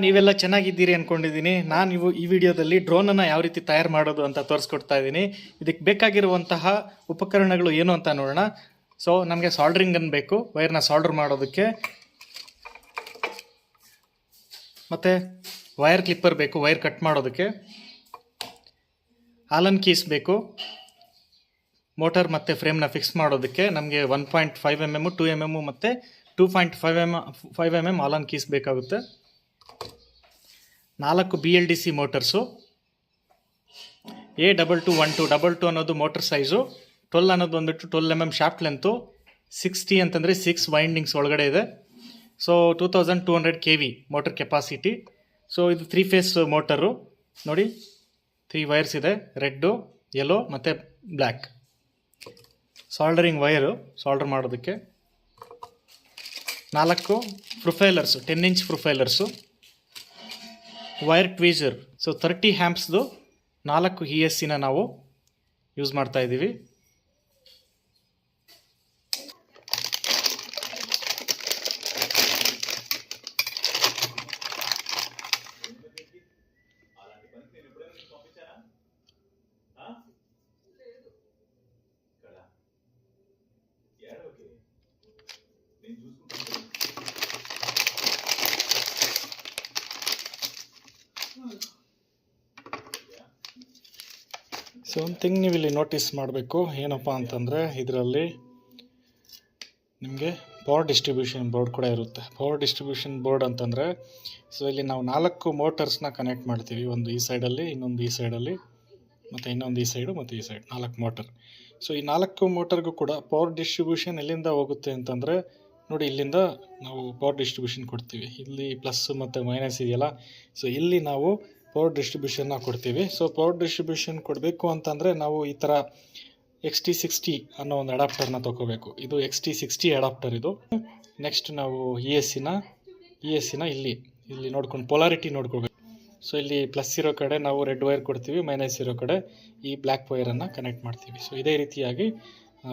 ನೀವೆಲ್ಲ ಚೆನ್ನಾಗಿದ್ದೀರಿ ಅನ್ಕೊಂಡಿದ್ದೀನಿ. ನಾನು ಈ ವಿಡಿಯೋದಲ್ಲಿ ಡ್ರೋನನ್ನು ಯಾವ ರೀತಿ ತಯಾರು ಮಾಡೋದು ಅಂತ ತೋರಿಸ್ಕೊಡ್ತಾ ಇದ್ದೀನಿ. ಇದಕ್ಕೆ ಬೇಕಾಗಿರುವಂತಹ ಉಪಕರಣಗಳು ಏನು ಅಂತ ನೋಡೋಣ. ಸೊ ನಮಗೆ ಸಾಲ್ಡ್ರಿಂಗ್ ಗನ್ ಬೇಕು ವೈರ್ನ ಸಾಲ್ಡರ್ ಮಾಡೋದಕ್ಕೆ, ಮತ್ತು ವೈರ್ ಕ್ಲಿಪ್ಪರ್ ಬೇಕು ವೈರ್ ಕಟ್ ಮಾಡೋದಕ್ಕೆ, ಆಲನ್ ಕೀಸ್ ಬೇಕು ಮೋಟರ್ ಮತ್ತು ಫ್ರೇಮ್ನ ಫಿಕ್ಸ್ ಮಾಡೋದಕ್ಕೆ. ನಮಗೆ 1.5 mm 2 mm ಮತ್ತು 2.5 mm ಆಲನ್ ಕೀಸ್ ಬೇಕಾಗುತ್ತೆ. 4 BLDC ಮೋಟರ್ಸು, A2212 22 ಅನ್ನೋದು ಮೋಟರ್ ಸೈಜು, 12 ಅನ್ನೋದು ಬಂದುಬಿಟ್ಟು 12 mm ಶಾಫ್ಟ್ ಲೆಂತು, 60 ಅಂತಂದರೆ 6 ವೈಂಡಿಂಗ್ಸ್ ಒಳಗಡೆ ಇದೆ. So 2200 kV motor capacity. So ಇದು 3 ಫೇಸ್ ಮೋಟರು ನೋಡಿ, 3 ವೈರ್ಸ್ ಇದೆ, ರೆಡ್ಡು, ಯೆಲ್ಲೋ ಮತ್ತು ಬ್ಲ್ಯಾಕ್. ಸಾಲ್ಡರಿಂಗ್ ವೈರು ಸಾಲ್ಡರ್ ಮಾಡೋದಕ್ಕೆ, 4 ಪ್ರೊಫೈಲರ್ಸು 10 inch ಪ್ರೊಫೈಲರ್ಸು, ವೈರ್ ಟ್ವೀಸರ್. ಸೊ 30 ಆಂಪ್ಸ್ದು 4 ESCನ ನಾವು ಯೂಸ್ ಮಾಡ್ತಾ ಇದ್ದೀವಿ. ಸೊ ಒಂದು ಥಿಂಗ್ ನೀವು ಇಲ್ಲಿ ನೋಟಿಸ್ ಮಾಡಬೇಕು, ಏನಪ್ಪ ಅಂತಂದರೆ ಇದರಲ್ಲಿ ನಿಮಗೆ ಪವರ್ ಡಿಸ್ಟ್ರಿಬ್ಯೂಷನ್ ಬೋರ್ಡ್ ಕೂಡ ಇರುತ್ತೆ. ಪವರ್ ಡಿಸ್ಟ್ರಿಬ್ಯೂಷನ್ ಬೋರ್ಡ್ ಅಂತಂದರೆ, ಸೊ ಇಲ್ಲಿ ನಾವು 4 ಮೋಟರ್ಸ್ನ ಕನೆಕ್ಟ್ ಮಾಡ್ತೀವಿ. ಒಂದು ಈ ಸೈಡಲ್ಲಿ, ಇನ್ನೊಂದು ಈ ಸೈಡಲ್ಲಿ, ಮತ್ತು ಇನ್ನೊಂದು ಈ ಸೈಡು ಮತ್ತು ಈ ಸೈಡ್, 4 ಮೋಟರ್. ಸೊ ಈ 4 ಮೋಟರ್ಗೂ ಕೂಡ ಪವರ್ ಡಿಸ್ಟ್ರಿಬ್ಯೂಷನ್ ಎಲ್ಲಿಂದ ಹೋಗುತ್ತೆ ಅಂತಂದರೆ ನೋಡಿ, ಇಲ್ಲಿಂದ ನಾವು ಪವರ್ ಡಿಸ್ಟ್ರಿಬ್ಯೂಷನ್ ಕೊಡ್ತೀವಿ. ಇಲ್ಲಿ ಪ್ಲಸ್ ಮತ್ತು ಮೈನಸ್ ಇದೆಯಲ್ಲ, ಸೊ ಇಲ್ಲಿ ನಾವು ಪವರ್ ಡಿಸ್ಟ್ರಿಬ್ಯೂಷನ್ನ ಕೊಡ್ತೀವಿ. ಸೊ ಪವರ್ ಡಿಸ್ಟ್ರಿಬ್ಯೂಷನ್ ಕೊಡಬೇಕು ಅಂತಂದರೆ ನಾವು ಈ ಥರ XT60 ಅನ್ನೋ ಒಂದು ಅಡಾಪ್ಟರ್ನ ತೊಗೋಬೇಕು. ಇದು XT60 ಅಡಾಪ್ಟರ್ ಇದು. ನೆಕ್ಸ್ಟ್ ನಾವು ESCನ ಇಲ್ಲಿ ನೋಡ್ಕೊಂಡು ಪೊಲಾರಿಟಿ ನೋಡ್ಕೋಬೇಕು. ಸೊ ಇಲ್ಲಿ ಪ್ಲಸ್ ಇರೋ ಕಡೆ ನಾವು ರೆಡ್ ವೈರ್ ಕೊಡ್ತೀವಿ, ಮೈನಸ್ ಇರೋ ಕಡೆ ಈ ಬ್ಲ್ಯಾಕ್ ವೈರನ್ನು ಕನೆಕ್ಟ್ ಮಾಡ್ತೀವಿ. ಸೊ ಇದೇ ರೀತಿಯಾಗಿ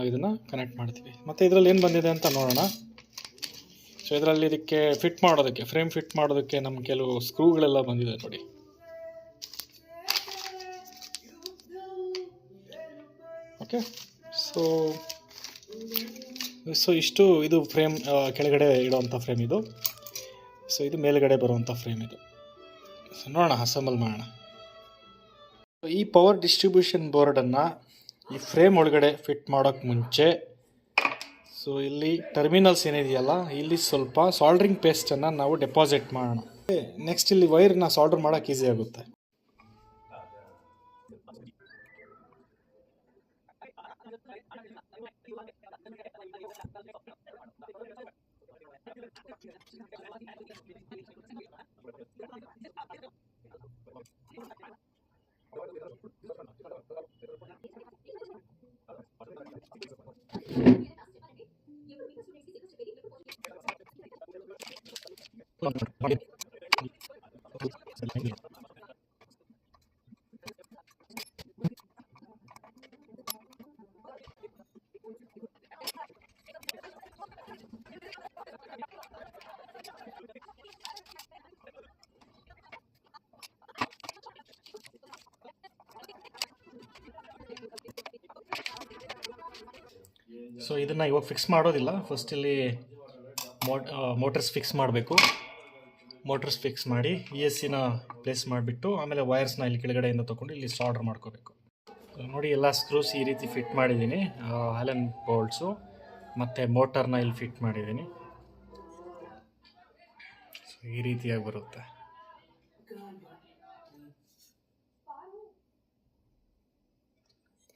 ಇದನ್ನು ಕನೆಕ್ಟ್ ಮಾಡ್ತೀವಿ. ಮತ್ತು ಇದರಲ್ಲಿ ಏನು ಬಂದಿದೆ ಅಂತ ನೋಡೋಣ. ಸೊ ಇದರಲ್ಲಿ ಇದಕ್ಕೆ ಫಿಟ್ ಮಾಡೋದಕ್ಕೆ, ಫ್ರೇಮ್ ಫಿಟ್ ಮಾಡೋದಕ್ಕೆ ನಮ್ಮ ಕೆಲವು ಸ್ಕ್ರೂಗಳೆಲ್ಲ ಬಂದಿದೆ ನೋಡಿ. ಓಕೆ, ಸೊ ಇಷ್ಟು ಇದು ಫ್ರೇಮ್, ಕೆಳಗಡೆ ಇಡುವಂಥ ಫ್ರೇಮ್ ಇದು. ಸೊ ಇದು ಮೇಲುಗಡೆ ಬರುವಂಥ ಫ್ರೇಮ್ ಇದು. ಸೊ ನೋಡೋಣ, ಅಸೆಂಬಲ್ ಮಾಡೋಣ. ಈ ಪವರ್ ಡಿಸ್ಟ್ರಿಬ್ಯೂಷನ್ ಬೋರ್ಡನ್ನು ಈ ಫ್ರೇಮ್ ಒಳಗಡೆ ಫಿಟ್ ಮಾಡೋಕ್ಕೆ ಮುಂಚೆ, ಸೊ ಇಲ್ಲಿ ಟರ್ಮಿನಲ್ಸ್ ಏನಿದೆಯಲ್ಲ, ಇಲ್ಲಿ ಸ್ವಲ್ಪ ಸಾಲ್ಡ್ರಿಂಗ್ ಪೇಸ್ಟನ್ನು ನಾವು ಡೆಪಾಸಿಟ್ ಮಾಡೋಣ. ನೆಕ್ಸ್ಟ್ ಇಲ್ಲಿ ವೈರ್ನ ಸಾಲ್ಡರ್ ಮಾಡೋಕ್ಕೆ ಈಸಿ ಆಗುತ್ತೆ. ಸೊ ಇದನ್ನು ಇವಾಗ ಫಿಕ್ಸ್ ಮಾಡೋದಿಲ್ಲ. ಫಸ್ಟ್ ಇಲ್ಲಿ ಮೋಟರ್ಸ್ ಫಿಕ್ಸ್ ಮಾಡಬೇಕು. ಮೋಟರ್ಸ್ ಫಿಕ್ಸ್ ಮಾಡಿ ESCನ ಪ್ಲೇಸ್ ಮಾಡಿಬಿಟ್ಟು ಆಮೇಲೆ ವೈರ್ಸ್ನ ಇಲ್ಲಿ ಕೆಳಗಡೆಯಿಂದ ತೊಗೊಂಡು ಇಲ್ಲಿ ಸಾಲ್ಡರ್ ಮಾಡ್ಕೋಬೇಕು. ನೋಡಿ, ಎಲ್ಲ ಸ್ಕ್ರೂಸ್ ಈ ರೀತಿ ಫಿಟ್ ಮಾಡಿದ್ದೀನಿ. ಆಲನ್ ಬೋಲ್ಟ್ಸು ಮತ್ತು ಮೋಟರ್ನ ಇಲ್ಲಿ ಫಿಟ್ ಮಾಡಿದ್ದೀನಿ. ಸೊ ಈ ರೀತಿಯಾಗಿ ಬರುತ್ತೆ.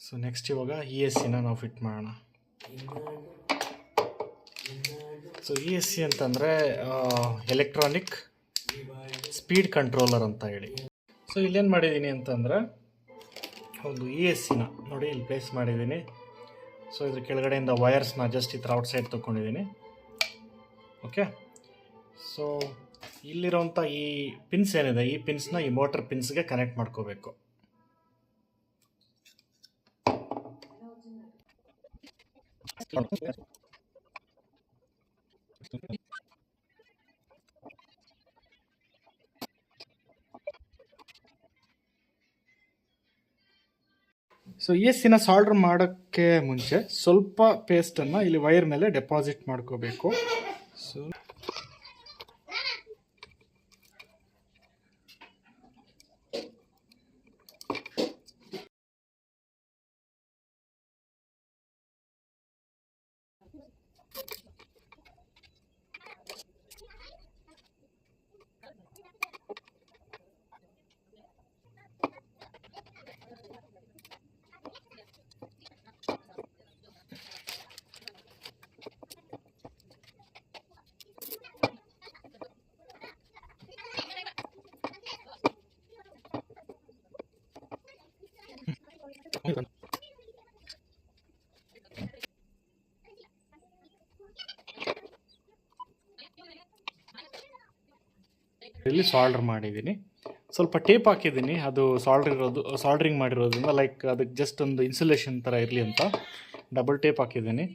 ಸೊ ನೆಕ್ಸ್ಟ್ ಇವಾಗ ESCನ ನಾವು ಫಿಟ್ ಮಾಡೋಣ. ಸೊ ESC ಅಂತಂದರೆ ಎಲೆಕ್ಟ್ರಾನಿಕ್ ಸ್ಪೀಡ್ ಕಂಟ್ರೋಲರ್ ಅಂತ ಹೇಳಿ. ಸೊ ಇಲ್ಲೇನು ಮಾಡಿದ್ದೀನಿ ಅಂತಂದರೆ, ಒಂದು ESCನ ನೋಡಿ ಇಲ್ಲಿ ಪ್ಲೇಸ್ ಮಾಡಿದ್ದೀನಿ. ಸೊ ಇದ್ರ ಕೆಳಗಡೆಯಿಂದ ವೈರ್ಸ್ನ ಜಸ್ಟ್ ಈ ಥರ ಔಟ್ಸೈಡ್ ತೊಗೊಂಡಿದ್ದೀನಿ. ಓಕೆ, ಸೊ ಇಲ್ಲಿರೋಂಥ ಈ ಪಿನ್ಸ್ ಏನಿದೆ, ಈ ಪಿನ್ಸ್ನ ಈ ಮೋಟರ್ ಪಿನ್ಸ್ಗೆ ಕನೆಕ್ಟ್ ಮಾಡ್ಕೋಬೇಕು. ಸೊ ಈ ಎಸ್ ಸಿನ ಸಾಲ್ಡ್ರ್ ಮಾಡೋಕ್ಕೆ ಮುಂಚೆ ಸ್ವಲ್ಪ ಪೇಸ್ಟನ್ನು ಇಲ್ಲಿ ವೈರ್ ಮೇಲೆ ಡೆಪಾಸಿಟ್ ಮಾಡ್ಕೋಬೇಕು. ಸೊ ಇಲ್ಲಿ ಸಾಲ್ಡರ್ ಮಾಡಿದ್ದೀನಿ, ಸ್ವಲ್ಪ ಟೇಪ್ ಹಾಕಿದ್ದೀನಿ. ಅದು ಸಾಲ್ಡ್ರಿಂಗ್ ಮಾಡಿರೋದ್ರಿಂದ ಲೈಕ್ ಅದಕ್ಕೆ ಜಸ್ಟ್ ಒಂದು ಇನ್ಸುಲೇಷನ್ ಥರ ಇರಲಿ ಅಂತ ಡಬಲ್ ಟೇಪ್ ಹಾಕಿದ್ದೀನಿ.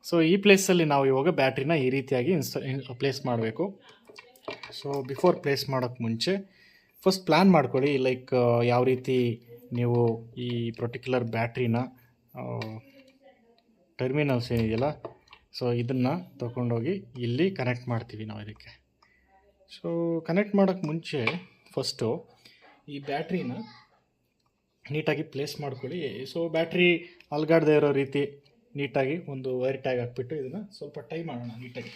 ಸೊ ಈ ಪ್ಲೇಸಲ್ಲಿ ನಾವು ಇವಾಗ ಬ್ಯಾಟ್ರಿನ ಈ ರೀತಿಯಾಗಿ ಪ್ಲೇಸ್ ಮಾಡಬೇಕು. ಸೊ ಬಿಫೋರ್ ಪ್ಲೇಸ್ ಮಾಡೋಕ್ಕೆ ಮುಂಚೆ ಫಸ್ಟ್ ಪ್ಲ್ಯಾನ್ ಮಾಡ್ಕೊಳ್ಳಿ, ಲೈಕ್ ಯಾವ ರೀತಿ ನೀವು ಈ ಪರ್ಟಿಕ್ಯುಲರ್ ಬ್ಯಾಟ್ರಿನ ಟರ್ಮಿನಲ್ಸ್ ಏನಿದೆಯಲ್ಲ, ಸೊ ಇದನ್ನು ತೊಗೊಂಡೋಗಿ ಇಲ್ಲಿ ಕನೆಕ್ಟ್ ಮಾಡ್ತೀವಿ ನಾವು ಇದಕ್ಕೆ. ಸೊ ಕನೆಕ್ಟ್ ಮಾಡೋಕ್ಕೆ ಮುಂಚೆ ಫಸ್ಟು ಈ ಬ್ಯಾಟ್ರಿನ ನೀಟಾಗಿ ಪ್ಲೇಸ್ ಮಾಡ್ಕೊಳ್ಳಿ. ಸೊ ಬ್ಯಾಟ್ರಿ ಅಲ್ಗಾಡದೇ ಇರೋ ರೀತಿ ನೀಟಾಗಿ ಒಂದು ವೈರ್ ಟ್ಯಾಗ್ ಹಾಕ್ಬಿಟ್ಟು ಇದನ್ನು ಸ್ವಲ್ಪ ಟೈ ಮಾಡೋಣ ನೀಟಾಗಿ.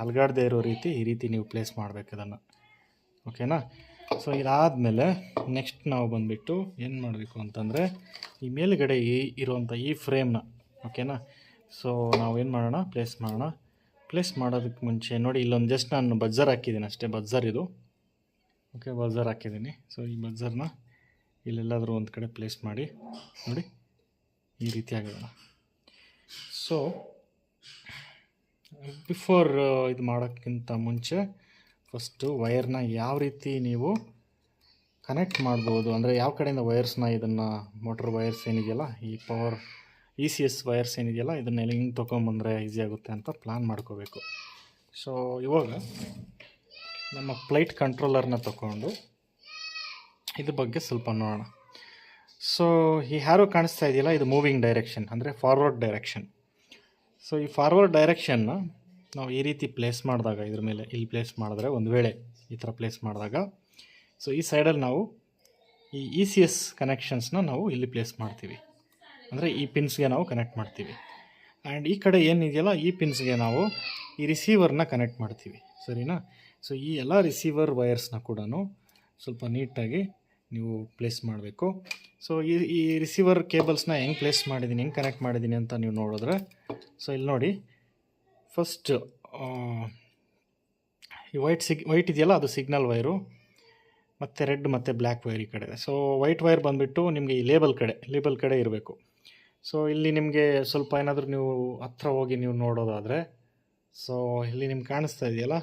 ಹಲ್ಗಾಡದೇ ಇರೋ ರೀತಿ ಈ ರೀತಿ ನೀವು ಪ್ಲೇಸ್ ಮಾಡಬೇಕು ಇದನ್ನು, ಓಕೆನಾ. ಸೊ ಇದಾದಮೇಲೆ ನೆಕ್ಸ್ಟ್ ನಾವು ಬಂದುಬಿಟ್ಟು ಏನು ಮಾಡಬೇಕು ಅಂತಂದರೆ ಈ ಮೇಲುಗಡೆ ಇರುವಂಥ ಈ ಫ್ರೇಮ್ನ, ಓಕೆನಾ. ಸೊ ನಾವು ಏನು ಮಾಡೋಣ, ಪ್ಲೇಸ್ ಮಾಡೋದಕ್ಕೆ ಮುಂಚೆ ನೋಡಿ ಇಲ್ಲೊಂದು ಜಸ್ಟ್ ನಾನು ಬಜ್ಜರ್ ಹಾಕಿದ್ದೀನಿ ಅಷ್ಟೇ, ಬಜ್ಜರ್ ಇದು, ಓಕೆ, ಬಜ್ಜರ್ ಹಾಕಿದ್ದೀನಿ. ಸೊ ಈ ಬಜ್ಜರ್ನ ಇಲ್ಲೆಲ್ಲಾದರೂ ಒಂದು ಕಡೆ ಪ್ಲೇಸ್ ಮಾಡಿ ನೋಡಿ ಈ ರೀತಿ ಆಗೋಣ. ಸೊ ಬಿಫೋರ್ ಇದು ಮಾಡೋಕ್ಕಿಂತ ಮುಂಚೆ ಫಸ್ಟು ವೈರ್ನ ಯಾವ ರೀತಿ ನೀವು ಕನೆಕ್ಟ್ ಮಾಡ್ಬೋದು, ಅಂದರೆ ಯಾವ ಕಡೆಯಿಂದ ವೈರ್ಸ್ನ ಇದನ್ನು ಮೋಟ್ರ್ ವೈರ್ಸ್ ಏನಿದೆಯಲ್ಲ, ಈ ಪವರ್ ECS ವೈರ್ಸ್ ಏನಿದೆಯಲ್ಲ, ಇದನ್ನೆಲ್ಲ ಹಿಂಗೆ ತೊಗೊಂಬಂದರೆ ಈಸಿ ಆಗುತ್ತೆ ಅಂತ ಪ್ಲ್ಯಾನ್ ಮಾಡ್ಕೋಬೇಕು. ಸೊ ಇವಾಗ ನಮ್ಮ ಫ್ಲೈಟ್ ಕಂಟ್ರೋಲರ್ನ ತಗೊಂಡು ಇದ್ರ ಬಗ್ಗೆ ಸ್ವಲ್ಪ ನೋಡೋಣ. ಸೊ ಈ ಹ್ಯಾರೋ ಕಾಣಿಸ್ತಾ ಇದೆಯಲ್ಲ, ಇದು ಮೂವಿಂಗ್ ಡೈರೆಕ್ಷನ್, ಅಂದರೆ ಫಾರ್ವರ್ಡ್ ಡೈರೆಕ್ಷನ್. ಸೊ ಈ ಫಾರ್ವರ್ಡ್ ಡೈರೆಕ್ಷನ್ನ ನಾವು ಈ ರೀತಿ ಪ್ಲೇಸ್ ಮಾಡಿದಾಗ, ಇದ್ರ ಮೇಲೆ ಇಲ್ಲಿ ಪ್ಲೇಸ್ ಮಾಡಿದ್ರೆ, ಒಂದು ವೇಳೆ ಈ ಥರ ಪ್ಲೇಸ್ ಮಾಡಿದಾಗ, ಸೊ ಈ ಸೈಡಲ್ಲಿ ನಾವು ಈ ECS ಕನೆಕ್ಷನ್ಸ್ನ ನಾವು ಇಲ್ಲಿ ಪ್ಲೇಸ್ ಮಾಡ್ತೀವಿ, ಅಂದರೆ ಈ ಪಿನ್ಸ್ಗೆ ನಾವು ಕನೆಕ್ಟ್ ಮಾಡ್ತೀವಿ. ಆ್ಯಂಡ್ ಈ ಕಡೆ ಏನಿದೆಯಲ್ಲ, ಈ ಪಿನ್ಸ್ಗೆ ನಾವು ಈ ರಿಸೀವರ್ನ ಕನೆಕ್ಟ್ ಮಾಡ್ತೀವಿ, ಸರಿನಾ. ಸೊ ಈ ಎಲ್ಲ ರಿಸೀವರ್ ವೈರ್ಸ್ನ ಕೂಡ ಸ್ವಲ್ಪ ನೀಟಾಗಿ ನೀವು ಪ್ಲೇಸ್ ಮಾಡಬೇಕು. ಸೊ ಈ ರಿಸೀವರ್ ಕೇಬಲ್ಸ್ನ ಹೆಂಗೆ ಪ್ಲೇಸ್ ಮಾಡಿದ್ದೀನಿ, ಹೆಂಗೆ ಕನೆಕ್ಟ್ ಮಾಡಿದ್ದೀನಿ ಅಂತ ನೀವು ನೋಡಿದ್ರೆ, ಸೊ ಇಲ್ಲಿ ನೋಡಿ, ಫಸ್ಟ್ ಈ ವೈಟ್ ಇದೆಯಲ್ಲ, ಅದು ಸಿಗ್ನಲ್ ವೈರು, ಮತ್ತು ರೆಡ್ ಮತ್ತು ಬ್ಲ್ಯಾಕ್ ವೈರ್ ಈ ಕಡೆ ಇದೆ. ಸೊ ವೈಟ್ ವೈರ್ ಬಂದುಬಿಟ್ಟು ನಿಮಗೆ ಈ ಲೇಬಲ್ ಕಡೆ ಇರಬೇಕು. ಸೊ ಇಲ್ಲಿ ನಿಮಗೆ ಸ್ವಲ್ಪ ಏನಾದರೂ ನೀವು ಹತ್ರ ಹೋಗಿ ನೀವು ನೋಡೋದಾದರೆ, ಸೊ ಇಲ್ಲಿ ನಿಮ್ಗೆ ಕಾಣಿಸ್ತಾ ಇದೆಯಲ್ಲ,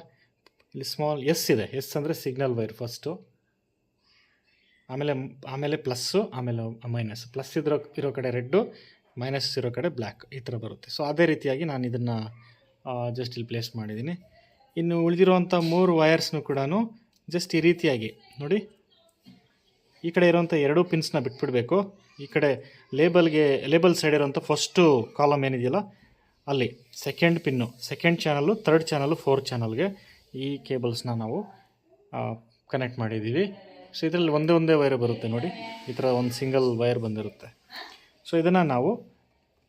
ಇಲ್ಲಿ ಸ್ಮಾಲ್ ಎಸ್ ಇದೆ. ಎಸ್ ಅಂದರೆ ಸಿಗ್ನಲ್ ವೈರ್ ಫಸ್ಟು, ಆಮೇಲೆ ಪ್ಲಸ್ಸು, ಆಮೇಲೆ ಮೈನಸ್. ಪ್ಲಸ್ ಇರೋ ಕಡೆ ರೆಡ್ಡು, ಮೈನಸ್ ಇರೋ ಕಡೆ ಬ್ಲ್ಯಾಕ್, ಈ ಥರ ಬರುತ್ತೆ. ಸೊ ಅದೇ ರೀತಿಯಾಗಿ ನಾನು ಇದನ್ನು ಜಸ್ಟ್ ಇಲ್ಲಿ ಪ್ಲೇಸ್ ಮಾಡಿದ್ದೀನಿ. ಇನ್ನು ಉಳಿದಿರುವಂಥ 3 ವೈರ್ಸ್ನು ಕೂಡ ಜಸ್ಟ್ ಈ ರೀತಿಯಾಗಿ ನೋಡಿ, ಈ ಕಡೆ ಇರೋವಂಥ 2 ಪಿನ್ಸ್ನ ಬಿಟ್ಬಿಡಬೇಕು. ಈ ಕಡೆ ಲೇಬಲ್ ಸೈಡ್ ಇರೋಂಥ ಫಸ್ಟು ಕಾಲಮ್ ಏನಿದೆಯಲ್ಲ, ಅಲ್ಲಿ second channel, 3rd channel, 4th ಚಾನಲ್ಗೆ ಈ ಕೇಬಲ್ಸ್ನ ನಾವು ಕನೆಕ್ಟ್ ಮಾಡಿದ್ದೀವಿ. ಸೊ ಇದರಲ್ಲಿ ಒಂದೇ ವೈರ್ ಬರುತ್ತೆ ನೋಡಿ, ಈ ಥರ ಒಂದು ಸಿಂಗಲ್ ವೈರ್ ಬಂದಿರುತ್ತೆ. ಸೊ ಇದನ್ನು ನಾವು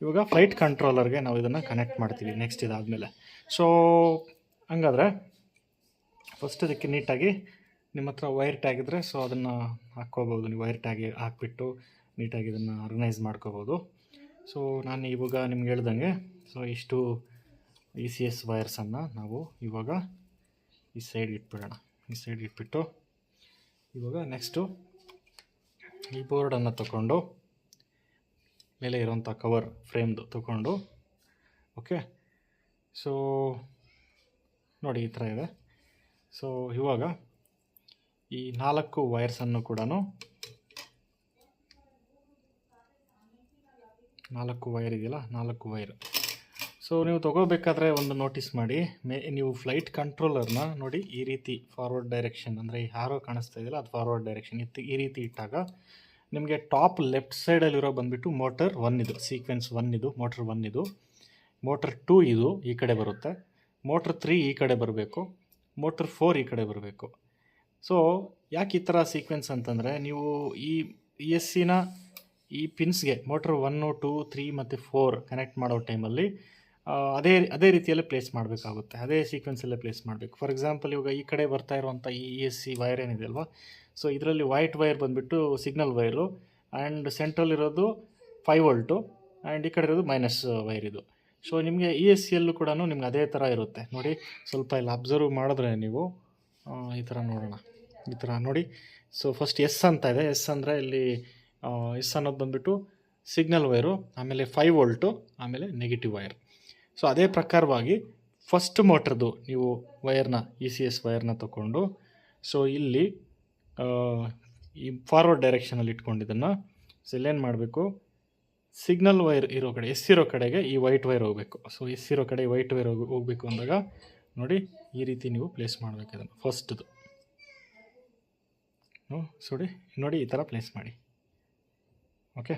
ಇವಾಗ ಫ್ಲೈಟ್ ಕಂಟ್ರೋಲರ್ಗೆ ನಾವು ಇದನ್ನು ಕನೆಕ್ಟ್ ಮಾಡ್ತೀವಿ ನೆಕ್ಸ್ಟ್ ಇದಾದಮೇಲೆ. ಸೊ ಹಂಗಾದ್ರೆ ಫಸ್ಟ್ ಇದಕ್ಕೆ ನೀಟಾಗಿ ನಿಮ್ಮ ಹತ್ರ ವೈರ್ ಟ್ಯಾಗ್ ಇದ್ದರೆ, ಸೊ ಅದನ್ನು ಹಾಕ್ಕೋಬೋದು. ನೀವು ವೈರ್ ಟ್ಯಾಗ್ ಹಾಕ್ಬಿಟ್ಟು ನೀಟಾಗಿ ಇದನ್ನು ಆರ್ಗನೈಸ್ ಮಾಡ್ಕೋಬೋದು. ಸೊ ನಾನು ಇವಾಗ ನಿಮ್ಗೆ ಹೇಳ್ದಂಗೆ, ಸೊ ಇಷ್ಟು ECS ವೈರ್ಸನ್ನು ನಾವು ಇವಾಗ ಈ ಸೈಡ್ ಇಟ್ಬಿಟ್ಟು ಇವಾಗ ನೆಕ್ಸ್ಟು ಈ ಬೋರ್ಡನ್ನು ತಗೊಂಡು ಮೇಲೆ ಇರೋಂಥ ಕವರ್ ಫ್ರೇಮ್ದು ತಗೊಂಡು, ಓಕೆ. ಸೊ ನೋಡಿ ಈ ಥರ ಇದೆ. ಸೊ ಇವಾಗ ಈ 4 ವೈರ್ಸನ್ನು ಕೂಡ 4 ವೈರ್ ಇದೆಯಲ್ಲ, 4 ವೈರ್. ಸೊ ನೀವು ತೊಗೋಬೇಕಾದ್ರೆ ಒಂದು ನೋಟಿಸ್ ಮಾಡಿ, ನೀವು ಫ್ಲೈಟ್ ಕಂಟ್ರೋಲರ್ನ ನೋಡಿ ಈ ರೀತಿ ಫಾರ್ವರ್ಡ್ ಡೈರೆಕ್ಷನ್, ಅಂದರೆ ಈ ಆರೋ ಕಾಣಿಸ್ತಾ ಇದೆಯಲ್ಲ ಅದು ಫಾರ್ವರ್ಡ್ ಡೈರೆಕ್ಷನ್ ಈ ರೀತಿ ಇಟ್ಟಾಗ ನಿಮಗೆ ಟಾಪ್ ಲೆಫ್ಟ್ ಸೈಡಲ್ಲಿರೋ ಬಂದುಬಿಟ್ಟು ಮೋಟರ್ 1 ಇದು, ಸೀಕ್ವೆನ್ಸ್ 1 ಇದು, ಮೋಟರ್ 1 ಇದು, ಮೋಟರ್ 2 ಇದು ಈ ಕಡೆ ಬರುತ್ತೆ, ಮೋಟರ್ 3 ಈ ಕಡೆ ಬರಬೇಕು, ಮೋಟರ್ 4 ಈ ಕಡೆ ಬರಬೇಕು. ಸೊ ಯಾಕೆ ಈ ಥರ ಸೀಕ್ವೆನ್ಸ್ ಅಂತಂದರೆ, ನೀವು ಈ ESCನ ಈ ಪಿನ್ಸ್ಗೆ ಮೋಟರ್ 1, 2, 3 ಮತ್ತು 4 ಕನೆಕ್ಟ್ ಮಾಡೋ ಟೈಮಲ್ಲಿ ಅದೇ ರೀತಿಯಲ್ಲೇ ಪ್ಲೇಸ್ ಮಾಡಬೇಕಾಗುತ್ತೆ, ಅದೇ ಸೀಕ್ವೆನ್ಸಲ್ಲೇ ಪ್ಲೇಸ್ ಮಾಡಬೇಕು. ಫಾರ್ ಎಕ್ಸಾಂಪಲ್ ಇವಾಗ ಈ ಕಡೆ ಬರ್ತಾ ಇರುವಂಥ ಈ ESC ವೈರ್ ಏನಿದೆ ಅಲ್ವಾ, ಸೊ ಇದರಲ್ಲಿ ವೈಟ್ ವೈರ್ ಬಂದುಬಿಟ್ಟು ಸಿಗ್ನಲ್ ವೈರು, ಆ್ಯಂಡ್ ಸೆಂಟ್ರಲ್ ಇರೋದು 5 ವೋಲ್ಟು, ಆ್ಯಂಡ್ ಈ ಕಡೆ ಇರೋದು ಮೈನಸ್ ವೈರ್ ಇದು. ಸೊ ನಿಮಗೆ ESCಯಲ್ಲೂ ಕೂಡ ನಿಮ್ಗೆ ಅದೇ ಥರ ಇರುತ್ತೆ ನೋಡಿ. ಸ್ವಲ್ಪ ಇಲ್ಲಿ ಅಬ್ಸರ್ವ್ ಮಾಡಿದ್ರೆ ನೀವು ಈ ಥರ ನೋಡೋಣ, ಈ ಥರ ನೋಡಿ. ಸೊ ಫಸ್ಟ್ ಎಸ್ ಅಂತ ಇದೆ, ಎಸ್ ಅಂದರೆ ಇಲ್ಲಿ ಎಸ್ ಅನ್ನೋದು ಬಂದುಬಿಟ್ಟು ಸಿಗ್ನಲ್ ವೈರು, ಆಮೇಲೆ 5 ವೋಲ್ಟು, ಆಮೇಲೆ ನೆಗೆಟಿವ್ ವೈರ್. ಸೊ ಅದೇ ಪ್ರಕಾರವಾಗಿ ಫಸ್ಟ್ ಮೋಟ್ರದ್ದು ನೀವು ವೈರ್ನ ECS ವೈರ್ನ ತೊಗೊಂಡು, ಸೊ ಇಲ್ಲಿ ಈ ಫಾರ್ವರ್ಡ್ ಡೈರೆಕ್ಷನಲ್ಲಿ ಇಟ್ಕೊಂಡಿದ್ದನ್ನು, ಸೊ ಇಲ್ಲೇನು ಮಾಡಬೇಕು, ಸಿಗ್ನಲ್ ವೈರ್ ಇರೋ ಕಡೆ, ಎಸ್ ಇರೋ ಕಡೆಗೆ ಈ ವೈಟ್ ವೈರ್ ಹೋಗಬೇಕು. ಸೊ ಎಸ್ ಇರೋ ಕಡೆ ವೈಟ್ ವೈರ್ ಹೋಗಬೇಕು ಅಂದಾಗ ನೋಡಿ ಈ ರೀತಿ ನೀವು ಪ್ಲೇಸ್ ಮಾಡಬೇಕು ಇದನ್ನು ಫಸ್ಟ್ದು. ನೋಡಿ ಈ ಥರ ಪ್ಲೇಸ್ ಮಾಡಿ. Okay,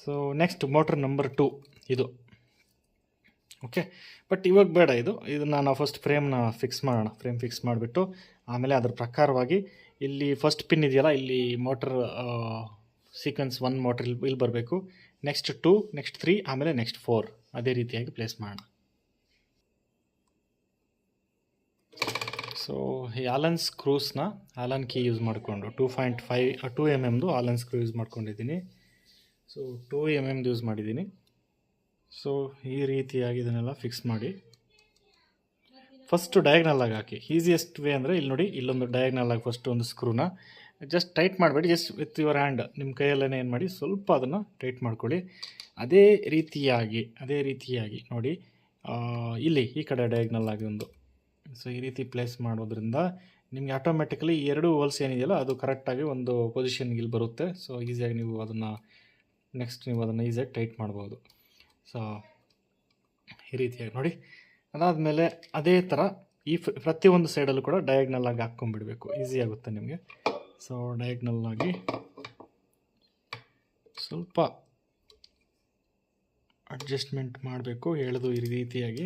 so next motor number 2 ಇದು. ಓಕೆ, ಬಟ್ ಇವಾಗ ಬೇಡ, ಇದನ್ನು ನಾವು ಫಸ್ಟ್ ಫ್ರೇಮ್ನ ಫಿಕ್ಸ್ ಮಾಡೋಣ. ಫ್ರೇಮ್ ಫಿಕ್ಸ್ ಮಾಡಿಬಿಟ್ಟು ಆಮೇಲೆ ಅದ್ರ ಪ್ರಕಾರವಾಗಿ ಇಲ್ಲಿ ಫಸ್ಟ್ ಪಿನ್ ಇದೆಯಲ್ಲ, ಇಲ್ಲಿ ಮೋಟರ್ ಸೀಕ್ವೆನ್ಸ್ 1 ಮೋಟ್ರ್ ಇಲ್ಲಿ ಬರಬೇಕು, ನೆಕ್ಸ್ಟ್ 2, ನೆಕ್ಸ್ಟ್ 3, ಆಮೇಲೆ ನೆಕ್ಸ್ಟ್ 4, ಅದೇ ರೀತಿಯಾಗಿ ಪ್ಲೇಸ್ ಮಾಡೋಣ. ಸೊ ಈ ಆಲನ್ ಸ್ಕ್ರೂಸ್ನ ಆಲನ್ ಕೀ ಯೂಸ್ ಮಾಡಿಕೊಂಡು 2 mm ಆಲನ್ ಸ್ಕ್ರೂ ಯೂಸ್ ಮಾಡ್ಕೊಂಡಿದ್ದೀನಿ. ಸೊ 2 mm ಯೂಸ್ ಮಾಡಿದ್ದೀನಿ. ಸೊ ಈ ರೀತಿಯಾಗಿ ಇದನ್ನೆಲ್ಲ ಫಿಕ್ಸ್ ಮಾಡಿ ಫಸ್ಟು ಡಯಾಗ್ನಲ್ಲಾಗಿ ಹಾಕಿ. ಈಸಿಯೆಸ್ಟ್ ವೇ ಅಂದರೆ ಇಲ್ಲಿ ನೋಡಿ, ಇಲ್ಲೊಂದು ಡಯಾಗ್ನಲ್ಲಾಗಿ ಫಸ್ಟ್ ಒಂದು ಸ್ಕ್ರೂನ ಜಸ್ಟ್ ಟೈಟ್ ಮಾಡಬೇಡಿ, ಜಸ್ಟ್ ವಿತ್ ಯುವರ್ ಹ್ಯಾಂಡ್ ನಿಮ್ಮ ಕೈಯಲ್ಲೇ ಏನು ಮಾಡಿ ಸ್ವಲ್ಪ ಅದನ್ನು ಟೈಟ್ ಮಾಡ್ಕೊಳ್ಳಿ. ಅದೇ ರೀತಿಯಾಗಿ ನೋಡಿ ಇಲ್ಲಿ ಈ ಕಡೆ ಡಯಾಗ್ನಲ್ಲಾಗಿ ಒಂದು, ಸೊ ಈ ರೀತಿ ಪ್ಲೇಸ್ ಮಾಡೋದ್ರಿಂದ ನಿಮಗೆ ಆಟೋಮೆಟಿಕಲಿ ಈ 2 ಹೋಲ್ಸ್ ಏನಿದೆಯಲ್ಲ ಅದು ಕರೆಕ್ಟಾಗಿ ಒಂದು ಪೊಸಿಷನ್ಗೆ ಇಲ್ಲಿ ಬರುತ್ತೆ. ಸೊ ಈಸಿಯಾಗಿ ನೀವು ಅದನ್ನು ಈಸಿಯಾಗಿ ಟೈಟ್ ಮಾಡ್ಬೋದು. ಸೊ ಈ ರೀತಿಯಾಗಿ ನೋಡಿ. ಅದಾದಮೇಲೆ ಅದೇ ಥರ ಈ ಪ್ರತಿಯೊಂದು ಸೈಡಲ್ಲೂ ಕೂಡ ಡಯಾಗ್ನಲ್ಲಾಗಿ ಹಾಕ್ಕೊಂಡ್ಬಿಡಬೇಕು, ಈಸಿ ಆಗುತ್ತೆ ನಿಮಗೆ. ಸೊ ಡಯಾಗ್ನಲ್ಲಾಗಿ ಸ್ವಲ್ಪ ಅಡ್ಜಸ್ಟ್ಮೆಂಟ್ ಮಾಡಬೇಕು, ಎಳೆದು ಈ ರೀತಿಯಾಗಿ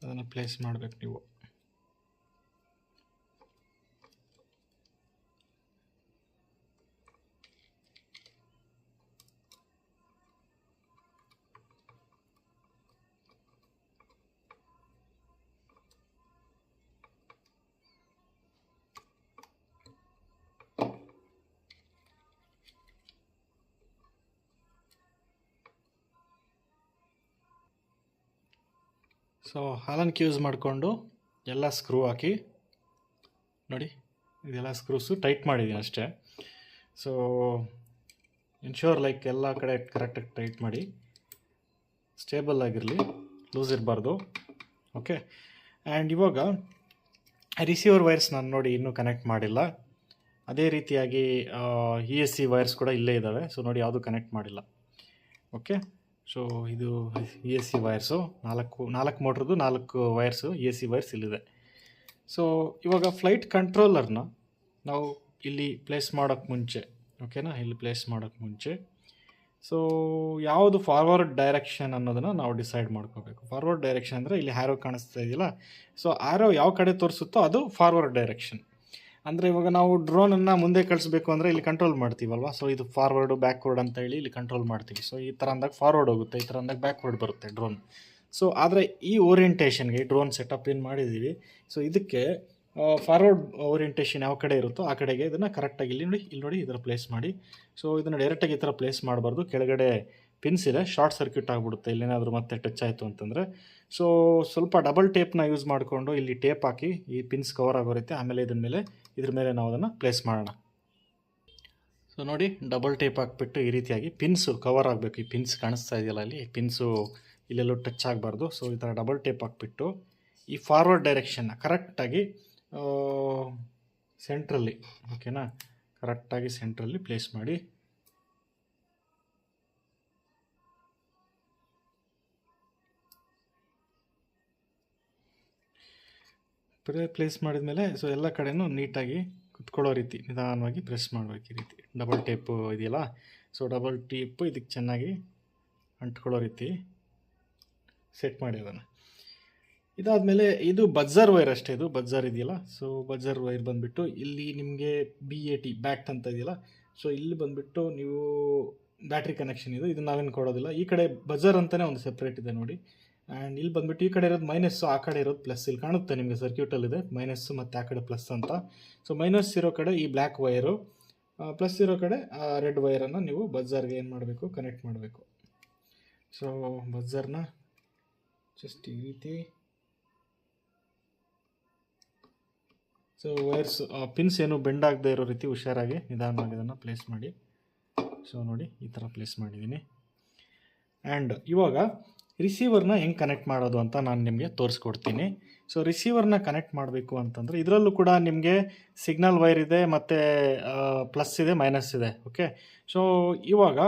ಅದನ್ನು ಪ್ಲೇಸ್ ಮಾಡಬೇಕು ನೀವು. ಸೊ ಆಲನ್ ಕೀ ಯೂಸ್ ಮಾಡಿಕೊಂಡು ಎಲ್ಲ ಸ್ಕ್ರೂ ಹಾಕಿ ನೋಡಿ, ಇದೆಲ್ಲ ಸ್ಕ್ರೂಸು ಟೈಟ್ ಮಾಡಿದ್ದೀನಿ ಅಷ್ಟೇ. ಸೊ ಇನ್ಶೂರ್ ಲೈಕ್ ಎಲ್ಲ ಕಡೆ ಕರೆಕ್ಟಾಗಿ ಟೈಟ್ ಮಾಡಿ, ಸ್ಟೇಬಲ್ ಆಗಿರಲಿ, ಲೂಸ್ ಇರಬಾರ್ದು. ಓಕೆ, ಆ್ಯಂಡ್ ಇವಾಗ ರಿಸೀವರ್ ವೈರ್ಸ್ ನಾನು ನೋಡಿ ಇನ್ನೂ ಕನೆಕ್ಟ್ ಮಾಡಿಲ್ಲ. ಅದೇ ರೀತಿಯಾಗಿ ESC ವೈರ್ಸ್ ಕೂಡ ಇಲ್ಲೇ ಇದ್ದಾವೆ. ಸೊ ನೋಡಿ ಯಾವುದು ಕನೆಕ್ಟ್ ಮಾಡಿಲ್ಲ. ಓಕೆ, ಸೊ ಇದು ESC wires, 4 ಮೋಟ್ರದ್ದು 4 wires ESC wires ಇಲ್ಲಿದೆ. ಸೊ ಇವಾಗ ಫ್ಲೈಟ್ ಕಂಟ್ರೋಲರ್ನ ನಾವು ಇಲ್ಲಿ ಪ್ಲೇಸ್ ಮಾಡೋಕ್ಕೆ ಮುಂಚೆ, ಓಕೆನಾ, ಇಲ್ಲಿ ಪ್ಲೇಸ್ ಮಾಡೋಕ್ಕೆ ಮುಂಚೆ ಸೊ ಯಾವುದು ಫಾರ್ವರ್ಡ್ ಡೈರೆಕ್ಷನ್ ಅನ್ನೋದನ್ನು ನಾವು ಡಿಸೈಡ್ ಮಾಡ್ಕೋಬೇಕು. ಫಾರ್ವರ್ಡ್ ಡೈರೆಕ್ಷನ್ ಅಂದರೆ ಇಲ್ಲಿ ಆ್ಯರೋ ಕಾಣಿಸ್ತಾ ಇದೆಯಲ್ಲ, ಸೊ ಆ್ಯರೋ ಯಾವ ಕಡೆ ತೋರಿಸುತ್ತೋ ಅದು ಫಾರ್ವರ್ಡ್ ಡೈರೆಕ್ಷನ್. ಅಂದರೆ ಇವಾಗ ನಾವು ಡ್ರೋನನ್ನು ಮುಂದೆ ಕಳಿಸ್ಬೇಕು ಅಂದರೆ ಇಲ್ಲಿ ಕಂಟ್ರೋಲ್ ಮಾಡ್ತೀವಲ್ವ, ಸೊ ಇದು ಫಾರ್ವರ್ಡು ಬ್ಯಾಕ್ವರ್ಡ್ ಅಂತ ಹೇಳಿ ಇಲ್ಲಿ ಕಂಟ್ರೋಲ್ ಮಾಡ್ತೀವಿ. ಸೊ ಈ ಥರ ಅಂದಾಗ ಫಾರ್ವರ್ಡ್ ಹೋಗುತ್ತೆ, ಈ ಥರ ಅಂದಾಗ ಬ್ಯಾಕ್ವರ್ಡ್ ಬರುತ್ತೆ ಡ್ರೋನ್. ಸೊ ಆದರೆ ಈ ಓರಿಯೆಂಟೇಷನ್ಗೆ ಡ್ರೋನ್ ಸೆಟಪ್ ಏನು ಮಾಡಿದ್ದೀವಿ, ಸೊ ಇದಕ್ಕೆ ಫಾರ್ವರ್ಡ್ ಓರಿಯೆಂಟೇಷನ್ ಯಾವ ಕಡೆ ಇರುತ್ತೋ ಆ ಕಡೆಗೆ ಇದನ್ನು ಕರೆಕ್ಟಾಗಿ ಇಲ್ಲಿ ನೋಡಿ ಈ ಥರ ಪ್ಲೇಸ್ ಮಾಡಿ. ಸೊ ಇದನ್ನು ಡೈರೆಕ್ಟಾಗಿ ಈ ಥರ ಪ್ಲೇಸ್ ಮಾಡಬಾರ್ದು, ಕೆಳಗಡೆ ಪಿನ್ಸ್ ಇದೆ, ಶಾರ್ಟ್ ಸರ್ಕ್ಯೂಟ್ ಆಗಿಬಿಡುತ್ತೆ ಇಲ್ಲೇನಾದರೂ ಮತ್ತೆ ಟಚ್ ಆಯಿತು ಅಂತಂದರೆ. ಸೊ ಸ್ವಲ್ಪ ಡಬಲ್ ಟೇಪ್ನ ಯೂಸ್ ಮಾಡಿಕೊಂಡು ಇಲ್ಲಿ ಟೇಪ್ ಹಾಕಿ ಈ ಪಿನ್ಸ್ ಕವರ್ ಆಗೋ ರೀತಿ, ಆಮೇಲೆ ಇದ್ರ ಮೇಲೆ ನಾವು ಅದನ್ನು ಪ್ಲೇಸ್ ಮಾಡೋಣ. ಸೊ ನೋಡಿ, ಡಬಲ್ ಟೇಪ್ ಹಾಕ್ಬಿಟ್ಟು ಈ ರೀತಿಯಾಗಿ ಪಿನ್ಸು ಕವರ್ ಆಗಬೇಕು. ಈ ಪಿನ್ಸ್ ಕಾಣಿಸ್ತಾ ಇದೆಯಲ್ಲ ಇಲ್ಲಿ, ಈ ಪಿನ್ಸು ಇಲ್ಲೆಲ್ಲೂ ಟಚ್ ಆಗಬಾರ್ದು. ಸೊ ಈ ಥರ ಡಬಲ್ ಟೇಪ್ ಹಾಕ್ಬಿಟ್ಟು ಈ ಫಾರ್ವರ್ಡ್ ಡೈರೆಕ್ಷನ್ನ ಕರೆಕ್ಟಾಗಿ ಸೆಂಟ್ರಲ್ಲಿ, ಓಕೆನಾ, ಕರೆಕ್ಟಾಗಿ ಸೆಂಟ್ರಲ್ಲಿ ಪ್ಲೇಸ್ ಮಾಡಿ. ಪ್ಲೇಸ್ ಮಾಡಿದ ಮೇಲೆ ಸೊ ಎಲ್ಲ ಕಡೆನೂ ನೀಟಾಗಿ ಕುತ್ಕೊಳ್ಳೋ ರೀತಿ ನಿಧಾನವಾಗಿ ಪ್ರೆಸ್ ಮಾಡಬೇಕು. ಈ ರೀತಿ ಡಬಲ್ ಟೇಪು ಇದೆಯಲ್ಲ, ಸೊ ಡಬಲ್ ಟೇಪು ಇದಕ್ಕೆ ಚೆನ್ನಾಗಿ ಅಂಟ್ಕೊಳ್ಳೋ ರೀತಿ ಸೆಟ್ ಮಾಡಿ ಅದನ್ನು. ಇದಾದಮೇಲೆ ಇದು ಬಜ್ಜರ್ ವೈರ್ ಅಷ್ಟೇ, ಇದು ಬಜ್ಜರ್ ಇದೆಯಲ್ಲ, ಸೊ ಬಜ್ಜರ್ ವೈರ್ ಬಂದುಬಿಟ್ಟು ಇಲ್ಲಿ ನಿಮಗೆ BAT ಬ್ಯಾಟ್ ಅಂತ ಇದೆಯಲ್ಲ, ಸೊ ಇಲ್ಲಿ ಬಂದುಬಿಟ್ಟು ನೀವು ಬ್ಯಾಟ್ರಿ ಕನೆಕ್ಷನ್ ಇದು ನಾವೇನು ಕೊಡೋದಿಲ್ಲ. ಈ ಕಡೆ ಬಜ್ಜರ್ ಅಂತಲೇ ಒಂದು ಸೆಪ್ರೇಟ್ ಇದೆ ನೋಡಿ. ಆ್ಯಂಡ್ ಇಲ್ಲಿ ಬಂದುಬಿಟ್ಟು ಈ ಕಡೆ ಇರೋದು ಮೈನಸ್ಸು, ಆ ಕಡೆ ಇರೋದು ಪ್ಲಸ್. ಇಲ್ಲಿ ಕಾಣುತ್ತೆ ನಿಮಗೆ ಸರ್ಕ್ಯೂಟಲ್ಲಿದೆ ಮೈನಸ್ಸು ಮತ್ತು ಆ ಕಡೆ ಪ್ಲಸ್ ಅಂತ. ಸೊ ಮೈನಸ್ ಇರೋ ಕಡೆ ಈ ಬ್ಲ್ಯಾಕ್ ವೈರು, ಪ್ಲಸ್ ಇರೋ ಕಡೆ ರೆಡ್ ವೈರನ್ನು ನೀವು ಬಜ್ಜರ್ಗೆ ಏನು ಮಾಡಬೇಕು, ಕನೆಕ್ಟ್ ಮಾಡಬೇಕು. ಸೊ ಬಜ್ಜರ್ನ ಜಸ್ಟ್ ಈ ರೀತಿ, ಸೊ ವೈರ್ಸ್ ಪಿನ್ಸ್ ಏನು ಬೆಂಡ್ ಆಗದೆ ಇರೋ ರೀತಿ ಹುಷಾರಾಗಿ ನಿಧಾನವಾಗಿ ಅದನ್ನು ಪ್ಲೇಸ್ ಮಾಡಿ. ಸೊ ನೋಡಿ ಈ ಥರ ಪ್ಲೇಸ್ ಮಾಡಿದ್ದೀನಿ. ಆ್ಯಂಡ್ ಇವಾಗ ರಿಸೀವರ್ನ ಹೆಂಗೆ ಕನೆಕ್ಟ್ ಮಾಡೋದು ಅಂತ ನಾನು ನಿಮಗೆ ತೋರಿಸ್ಕೊಡ್ತೀನಿ. ಸೊ ರಿಸೀವರ್ನ ಕನೆಕ್ಟ್ ಮಾಡಬೇಕು ಅಂತಂದರೆ ಇದರಲ್ಲೂ ಕೂಡ ನಿಮಗೆ ಸಿಗ್ನಲ್ ವೈರ್ ಇದೆ ಮತ್ತು ಪ್ಲಸ್ ಇದೆ, ಮೈನಸ್ ಇದೆ. ಓಕೆ, ಸೊ ಇವಾಗ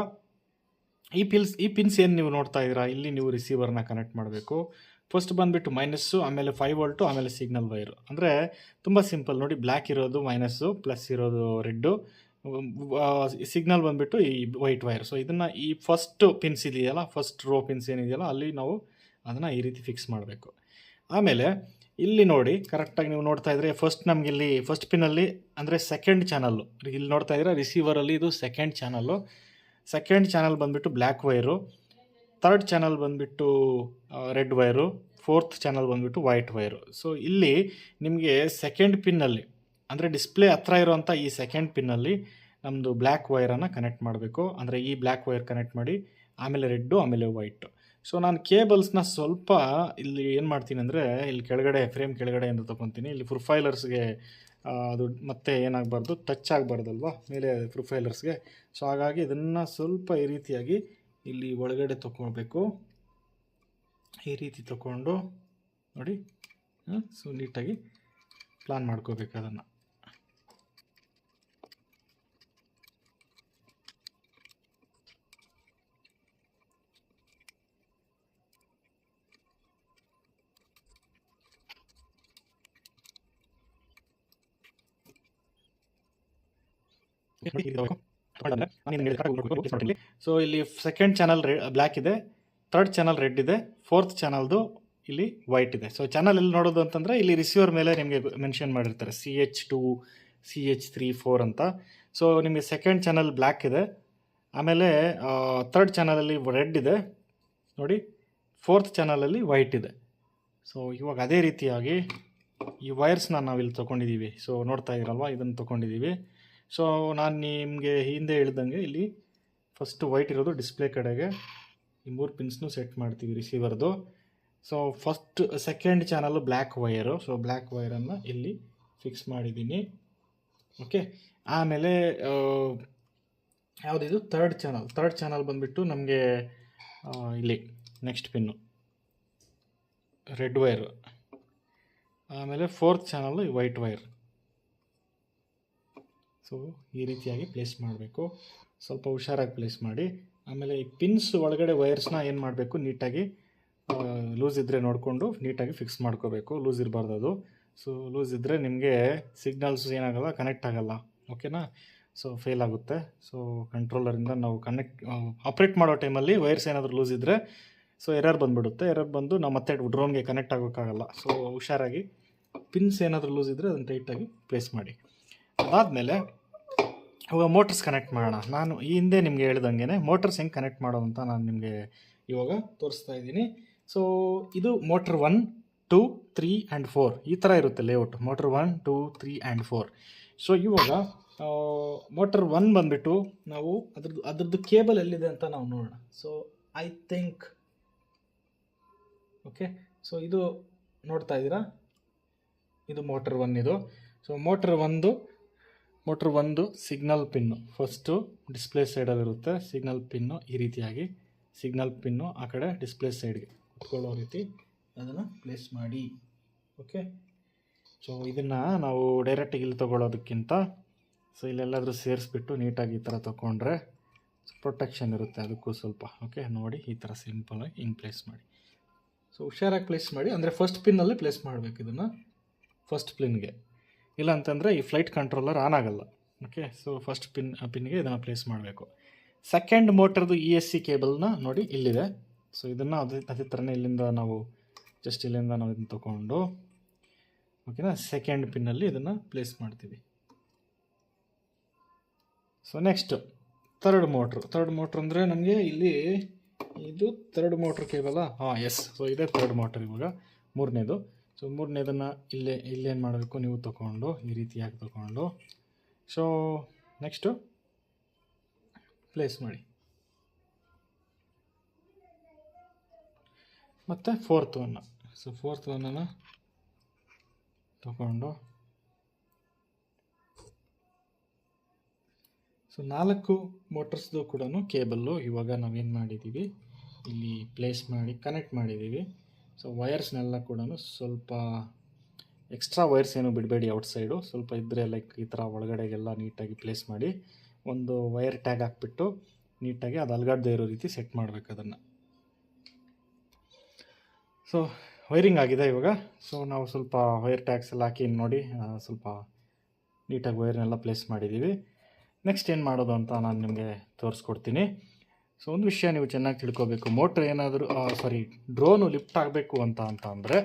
ಈ ಪಿನ್ಸ್ ಏನು ನೀವು ನೋಡ್ತಾ ಇದ್ದೀರಾ, ಇಲ್ಲಿ ನೀವು ರಿಸೀವರ್ನ ಕನೆಕ್ಟ್ ಮಾಡಬೇಕು. ಫಸ್ಟ್ ಬಂದುಬಿಟ್ಟು ಮೈನಸ್ಸು, ಆಮೇಲೆ 5 ವೋಲ್ಟು, ಆಮೇಲೆ ಸಿಗ್ನಲ್ ವೈರು. ಅಂದರೆ ತುಂಬ ಸಿಂಪಲ್ ನೋಡಿ, ಬ್ಲ್ಯಾಕ್ ಇರೋದು ಮೈನಸ್ಸು, ಪ್ಲಸ್ ಇರೋದು ರೆಡ್ಡು, ಸಿಗ್ನಲ್ ಬಂದುಬಿಟ್ಟು ಈ ವೈಟ್ ವೈರ್. ಸೊ ಇದನ್ನು ಈ ಫಸ್ಟ್ ಪಿನ್ಸ್ ಇದೆಯಲ್ಲ, ಫಸ್ಟ್ ರೋ ಪಿನ್ಸ್ ಏನಿದೆಯಲ್ಲ ಅಲ್ಲಿ ನಾವು ಅದನ್ನು ಈ ರೀತಿ ಫಿಕ್ಸ್ ಮಾಡಬೇಕು. ಆಮೇಲೆ ಇಲ್ಲಿ ನೋಡಿ ಕರೆಕ್ಟಾಗಿ ನೀವು ನೋಡ್ತಾ ಇದ್ದರೆ ನಮಗೆ ಇಲ್ಲಿ ಫಸ್ಟ್ ಪಿನ್ನಲ್ಲಿ ಅಂದರೆ ಸೆಕೆಂಡ್ ಚಾನಲ್ಲು, ಇಲ್ಲಿ ನೋಡ್ತಾ ಇದ್ದೀರಾ ರಿಸೀವರಲ್ಲಿ ಇದು ಸೆಕೆಂಡ್ ಚಾನಲ್ಲು. ಸೆಕೆಂಡ್ ಚಾನಲ್ ಬಂದುಬಿಟ್ಟು ಬ್ಲ್ಯಾಕ್ ವೈರು, ಥರ್ಡ್ ಚಾನಲ್ ಬಂದುಬಿಟ್ಟು ರೆಡ್ ವೈರು, ಫೋರ್ತ್ ಚಾನಲ್ ಬಂದುಬಿಟ್ಟು ವೈಟ್ ವೈರು. ಸೊ ಇಲ್ಲಿ ನಿಮಗೆ ಸೆಕೆಂಡ್ ಪಿನ್ನಲ್ಲಿ ಅಂದರೆ ಡಿಸ್ಪ್ಲೇ ಹತ್ರ ಇರೋವಂಥ ಈ ಸೆಕೆಂಡ್ ಪಿನ್ನಲ್ಲಿ ನಮ್ಮದು ಬ್ಲ್ಯಾಕ್ ವೈರನ್ನು ಕನೆಕ್ಟ್ ಮಾಡಬೇಕು. ಅಂದರೆ ಈ ಬ್ಲ್ಯಾಕ್ ವೈರ್ ಕನೆಕ್ಟ್ ಮಾಡಿ, ಆಮೇಲೆ ರೆಡ್ಡು, ಆಮೇಲೆ ವೈಟು. ಸೊ ನಾನು ಕೇಬಲ್ಸ್ನ ಸ್ವಲ್ಪ ಇಲ್ಲಿ ಏನು ಮಾಡ್ತೀನಿ ಅಂದರೆ ಇಲ್ಲಿ ಕೆಳಗಡೆ ಫ್ರೇಮ್ ಕೆಳಗಡೆ ಏನು ತೊಗೊತೀನಿ, ಇಲ್ಲಿ ಪ್ರೊಫೈಲರ್ಸ್ಗೆ ಅದು ಮತ್ತೆ ಏನಾಗಬಾರ್ದು, ಟಚ್ ಆಗಬಾರ್ದಲ್ವ ಮೇಲೆ ಪ್ರೊಫೈಲರ್ಸ್ಗೆ. ಸೊ ಹಾಗಾಗಿ ಇದನ್ನು ಸ್ವಲ್ಪ ಈ ರೀತಿಯಾಗಿ ಇಲ್ಲಿ ಒಳಗಡೆ ತೊಗೊಳ್ಬೇಕು. ಈ ರೀತಿ ತೊಗೊಂಡು ನೋಡಿ, ಸೊ ನೀಟಾಗಿ ಪ್ಲಾನ್ ಮಾಡ್ಕೋಬೇಕು ಅದನ್ನು. ಸೊ ಇಲ್ಲಿ ಸೆಕೆಂಡ್ ಚಾನಲ್ ಬ್ಲ್ಯಾಕ್ ಇದೆ, ಥರ್ಡ್ ಚಾನಲ್ ರೆಡ್ ಇದೆ, ಫೋರ್ತ್ ಚಾನಲ್ದು ಇಲ್ಲಿ ವೈಟ್ ಇದೆ. ಸೊ ಚಾನಲ್ ಎಲ್ಲಿ ನೋಡೋದು ಅಂತಂದರೆ ಇಲ್ಲಿ ರಿಸೀವರ್ ಮೇಲೆ ನಿಮಗೆ ಮೆನ್ಷನ್ ಮಾಡಿರ್ತಾರೆ CH2, CH3, 4 ಅಂತ. ಸೊ ನಿಮಗೆ ಸೆಕೆಂಡ್ ಚಾನಲ್ ಬ್ಲ್ಯಾಕ್ ಇದೆ, ಆಮೇಲೆ ಥರ್ಡ್ ಚಾನಲಲ್ಲಿ ರೆಡ್ ಇದೆ ನೋಡಿ, ಫೋರ್ತ್ ಚಾನಲಲ್ಲಿ ವೈಟ್ ಇದೆ. ಸೊ ಇವಾಗ ಅದೇ ರೀತಿಯಾಗಿ ಈ ವೈರ್ಸ್ನ ನಾವಿಲ್ಲಿ ತೊಗೊಂಡಿದ್ದೀವಿ. ಸೊ ನೋಡ್ತಾ ಇದ್ದೀರಲ್ವ, ಇದನ್ನು ತೊಗೊಂಡಿದ್ದೀವಿ. ಸೊ ನಾನು ನಿಮಗೆ ಹಿಂದೆ ಹೇಳ್ದಂಗೆ ಇಲ್ಲಿ ಫಸ್ಟ್ ವೈಟ್ ಇರೋದು ಡಿಸ್ಪ್ಲೇ ಕಡೆಗೆ ಈ 3 ಪಿನ್ಸ್ನು ಸೆಟ್ ಮಾಡ್ತೀವಿ ರಿಸೀವರ್ದು. So first second channel black wire, so black ವೈರನ್ನು ಇಲ್ಲಿ ಫಿಕ್ಸ್ ಮಾಡಿದ್ದೀನಿ. ಓಕೆ, ಆಮೇಲೆ ಯಾವುದಿದು ಥರ್ಡ್ ಚಾನಲ್ ಬಂದುಬಿಟ್ಟು ನಮಗೆ ಇಲ್ಲಿ ನೆಕ್ಸ್ಟ್ ಪಿನ್ನು ರೆಡ್ ವೈರು, ಆಮೇಲೆ fourth channel white wire. So ಈ ರೀತಿಯಾಗಿ ಪ್ಲೇಸ್ ಮಾಡಬೇಕು, ಸ್ವಲ್ಪ ಹುಷಾರಾಗಿ ಪ್ಲೇಸ್ ಮಾಡಿ. ಆಮೇಲೆ ಈ ಪಿನ್ಸ್ ಒಳಗಡೆ ವೈರ್ಸ್ನ ಏನು ಮಾಡಬೇಕು, ನೀಟಾಗಿ ಲೂಸ್ ಇದ್ದರೆ ನೋಡಿಕೊಂಡು ನೀಟಾಗಿ ಫಿಕ್ಸ್ ಮಾಡ್ಕೋಬೇಕು. ಲೂಸ್ ಇರಬಾರ್ದು ಅದು. ಸೊ ಲೂಸ್ ಇದ್ದರೆ ನಿಮಗೆ ಸಿಗ್ನಲ್ಸ್ ಏನಾಗಲ್ಲ, ಕನೆಕ್ಟ್ ಆಗಲ್ಲ. ಓಕೆನಾ, ಸೊ ಫೇಲ್ ಆಗುತ್ತೆ. ಸೊ ಕಂಟ್ರೋಲರಿಂದ ನಾವು ಆಪ್ರೇಟ್ ಮಾಡೋ ಟೈಮಲ್ಲಿ ವೈರ್ಸ್ ಏನಾದರೂ ಲೂಸ್ ಇದ್ದರೆ ಸೊ ಎರರ್ ಬಂದುಬಿಡುತ್ತೆ. ಎರರ್ ಬಂದು ನಾವು ಮತ್ತೆ ಡ್ರೋನ್ಗೆ ಕನೆಕ್ಟ್ ಆಗೋಕ್ಕಾಗಲ್ಲ. ಸೊ ಹುಷಾರಾಗಿ ಪಿನ್ಸ್ ಏನಾದರೂ ಲೂಸ್ ಇದ್ದರೆ ಅದನ್ನು ಟೈಟಾಗಿ ಪ್ಲೇಸ್ ಮಾಡಿ. ಅದಾದಮೇಲೆ ಇವಾಗ ಮೋಟರ್ಸ್ ಕನೆಕ್ಟ್ ಮಾಡೋಣ. ನಾನು ಈ ಹಿಂದೆ ನಿಮಗೆ ಹೇಳ್ದಂಗೆ ಮೋಟರ್ಸ್ ಹೆಂಗೆ ಕನೆಕ್ಟ್ ಮಾಡೋದು ಅಂತ ನಾನು ನಿಮಗೆ ಇವಾಗ ತೋರಿಸ್ತಾ ಇದ್ದೀನಿ. ಸೊ ಇದು ಮೋಟ್ರ್ 1, 2, 3 ಆ್ಯಂಡ್ 4 ಈ ಥರ ಇರುತ್ತೆ ಲೇಔಟ್. Motor 1, 2, 3 and 4. ಸೊ ಇವಾಗ ಮೋಟರ್ 1 ಬಂದುಬಿಟ್ಟು ನಾವು ಅದ್ರದ್ದು ಕೇಬಲ್ ಎಲ್ಲಿದೆ ಅಂತ ನಾವು ನೋಡೋಣ. So I think okay, so ಇದು ನೋಡ್ತಾ ಇದ್ದೀರಾ, ಇದು ಮೋಟರ್ 1 ಇದು. So motor 1 signal pin first display ಸೈಡಲ್ಲಿರುತ್ತೆ. ಸಿಗ್ನಲ್ ಪಿನ್ನು ಈ ರೀತಿಯಾಗಿ, ಸಿಗ್ನಲ್ ಪಿನ್ನು ಆ ಕಡೆ ಡಿಸ್ಪ್ಲೇ ಸೈಡ್ಗೆ ಕುತ್ಕೊಳ್ಳೋ ರೀತಿ ಅದನ್ನು ಪ್ಲೇಸ್ ಮಾಡಿ. ಓಕೆ. ಸೊ ಇದನ್ನು ನಾವು ಡೈರೆಕ್ಟಾಗಿ ಇಲ್ಲಿ ತೊಗೊಳೋದಕ್ಕಿಂತ ಸೊ ಇಲ್ಲೆಲ್ಲಾದರೂ ಸೇರಿಸ್ಬಿಟ್ಟು ನೀಟಾಗಿ ಈ ಥರ ತೊಗೊಂಡ್ರೆ ಪ್ರೊಟೆಕ್ಷನ್ ಇರುತ್ತೆ ಅದಕ್ಕೂ ಸ್ವಲ್ಪ. ಓಕೆ, ನೋಡಿ ಈ ಥರ ಸಿಂಪಲಾಗಿ ಹಿಂಗೆ ಪ್ಲೇಸ್ ಮಾಡಿ. ಸೊ ಹುಷಾರಾಗಿ ಪ್ಲೇಸ್ ಮಾಡಿ, ಅಂದರೆ ಫಸ್ಟ್ ಪಿನ್ನಲ್ಲಿ ಪ್ಲೇಸ್ ಮಾಡಬೇಕು ಇದನ್ನು, ಫಸ್ಟ್ ಪಿನ್ಗೆ. ಇಲ್ಲ ಅಂತಂದರೆ ಈ ಫ್ಲೈಟ್ ಕಂಟ್ರೋಲರ್ ಆನ್ ಆಗಲ್ಲ. ಓಕೆ, ಸೊ ಫಸ್ಟ್ ಪಿನ್ಗೆ ಇದನ್ನು ಪ್ಲೇಸ್ ಮಾಡಬೇಕು. ಸೆಕೆಂಡ್ ಮೋಟರ್ದು ESC ಕೇಬಲ್ನ ನೋಡಿ ಇಲ್ಲಿದೆ. ಸೊ ಇದನ್ನು ಅದೇ ಥರನೇ ಇಲ್ಲಿಂದ ನಾವು ಇಲ್ಲಿಂದ ನಾವು ಇದನ್ನು ತೊಗೊಂಡು ಓಕೆನಾ ಸೆಕೆಂಡ್ ಪಿನ್ನಲ್ಲಿ ಇದನ್ನು ಪ್ಲೇಸ್ ಮಾಡ್ತೀವಿ. ಸೊ ನೆಕ್ಸ್ಟ್ ಥರ್ಡ್ ಮೋಟ್ರ್ ಅಂದರೆ ನಮಗೆ ಇಲ್ಲಿ ಇದು ಥರ್ಡ್ ಮೋಟ್ರ್ ಕೇಬಲ್ಲ. ಎಸ್. ಸೊ ಇದೇ ಥರ್ಡ್ ಮೋಟರ್ ಇವಾಗ ಮೂರನೇದು. ಸೊ ಮೂರನೇದನ್ನು ಇಲ್ಲೇನು ಮಾಡಬೇಕು, ನೀವು ತೊಗೊಂಡು ಈ ರೀತಿಯಾಗಿ ತೊಗೊಂಡು ಸೊ ನೆಕ್ಸ್ಟು ಪ್ಲೇಸ್ ಮಾಡಿ. ಮತ್ತು ಫೋರ್ತ್ ಒನ್ನನ್ನು ತಗೊಂಡು ಸೊ 4 ಮೋಟರ್ಸ್ದು ಕೂಡ ಕೇಬಲ್ಲು ಇವಾಗ ನಾವೇನು ಮಾಡಿದ್ದೀವಿ ಇಲ್ಲಿ ಪ್ಲೇಸ್ ಮಾಡಿ ಕನೆಕ್ಟ್ ಮಾಡಿದ್ದೀವಿ. ಸೊ ವಯರ್ಸ್ನೆಲ್ಲ ಕೂಡ ಸ್ವಲ್ಪ ಎಕ್ಸ್ಟ್ರಾ ವೈರ್ಸ್ ಏನು ಬಿಡಬೇಡಿ, ಔಟ್ಸೈಡು ಸ್ವಲ್ಪ ಇದ್ದರೆ ಲೈಕ್ ಈ ಥರ ಒಳಗಡೆಗೆಲ್ಲ ನೀಟಾಗಿ ಪ್ಲೇಸ್ ಮಾಡಿ ಒಂದು ವೈರ್ ಟ್ಯಾಗ್ ಹಾಕ್ಬಿಟ್ಟು ನೀಟಾಗಿ ಅದು ಅಲ್ಗಾಡದೇ ಇರೋ ರೀತಿ ಸೆಟ್ ಮಾಡಬೇಕು ಅದನ್ನು. ಸೊ ವೈರಿಂಗ್ ಆಗಿದೆ ಇವಾಗ. ಸೊ ನಾವು ಸ್ವಲ್ಪ ವೈರ್ ಟ್ಯಾಗ್ಸ್ ಎಲ್ಲ ಹಾಕಿ ನೋಡಿ ಸ್ವಲ್ಪ ನೀಟಾಗಿ ವೈರ್ನೆಲ್ಲ ಪ್ಲೇಸ್ ಮಾಡಿದ್ದೀವಿ. ನೆಕ್ಸ್ಟ್ ಏನು ಮಾಡೋದು ಅಂತ ನಾನು ನಿಮಗೆ ತೋರಿಸ್ಕೊಡ್ತೀನಿ. ಸೊ ಒಂದು ವಿಷಯ ನೀವು ಚೆನ್ನಾಗಿ ತಿಳ್ಕೊಬೇಕು, ಮೋಟ್ರ್ ಏನಾದರೂ ಡ್ರೋನು ಲಿಫ್ಟ್ ಆಗಬೇಕು ಅಂತ ಅಂದರೆ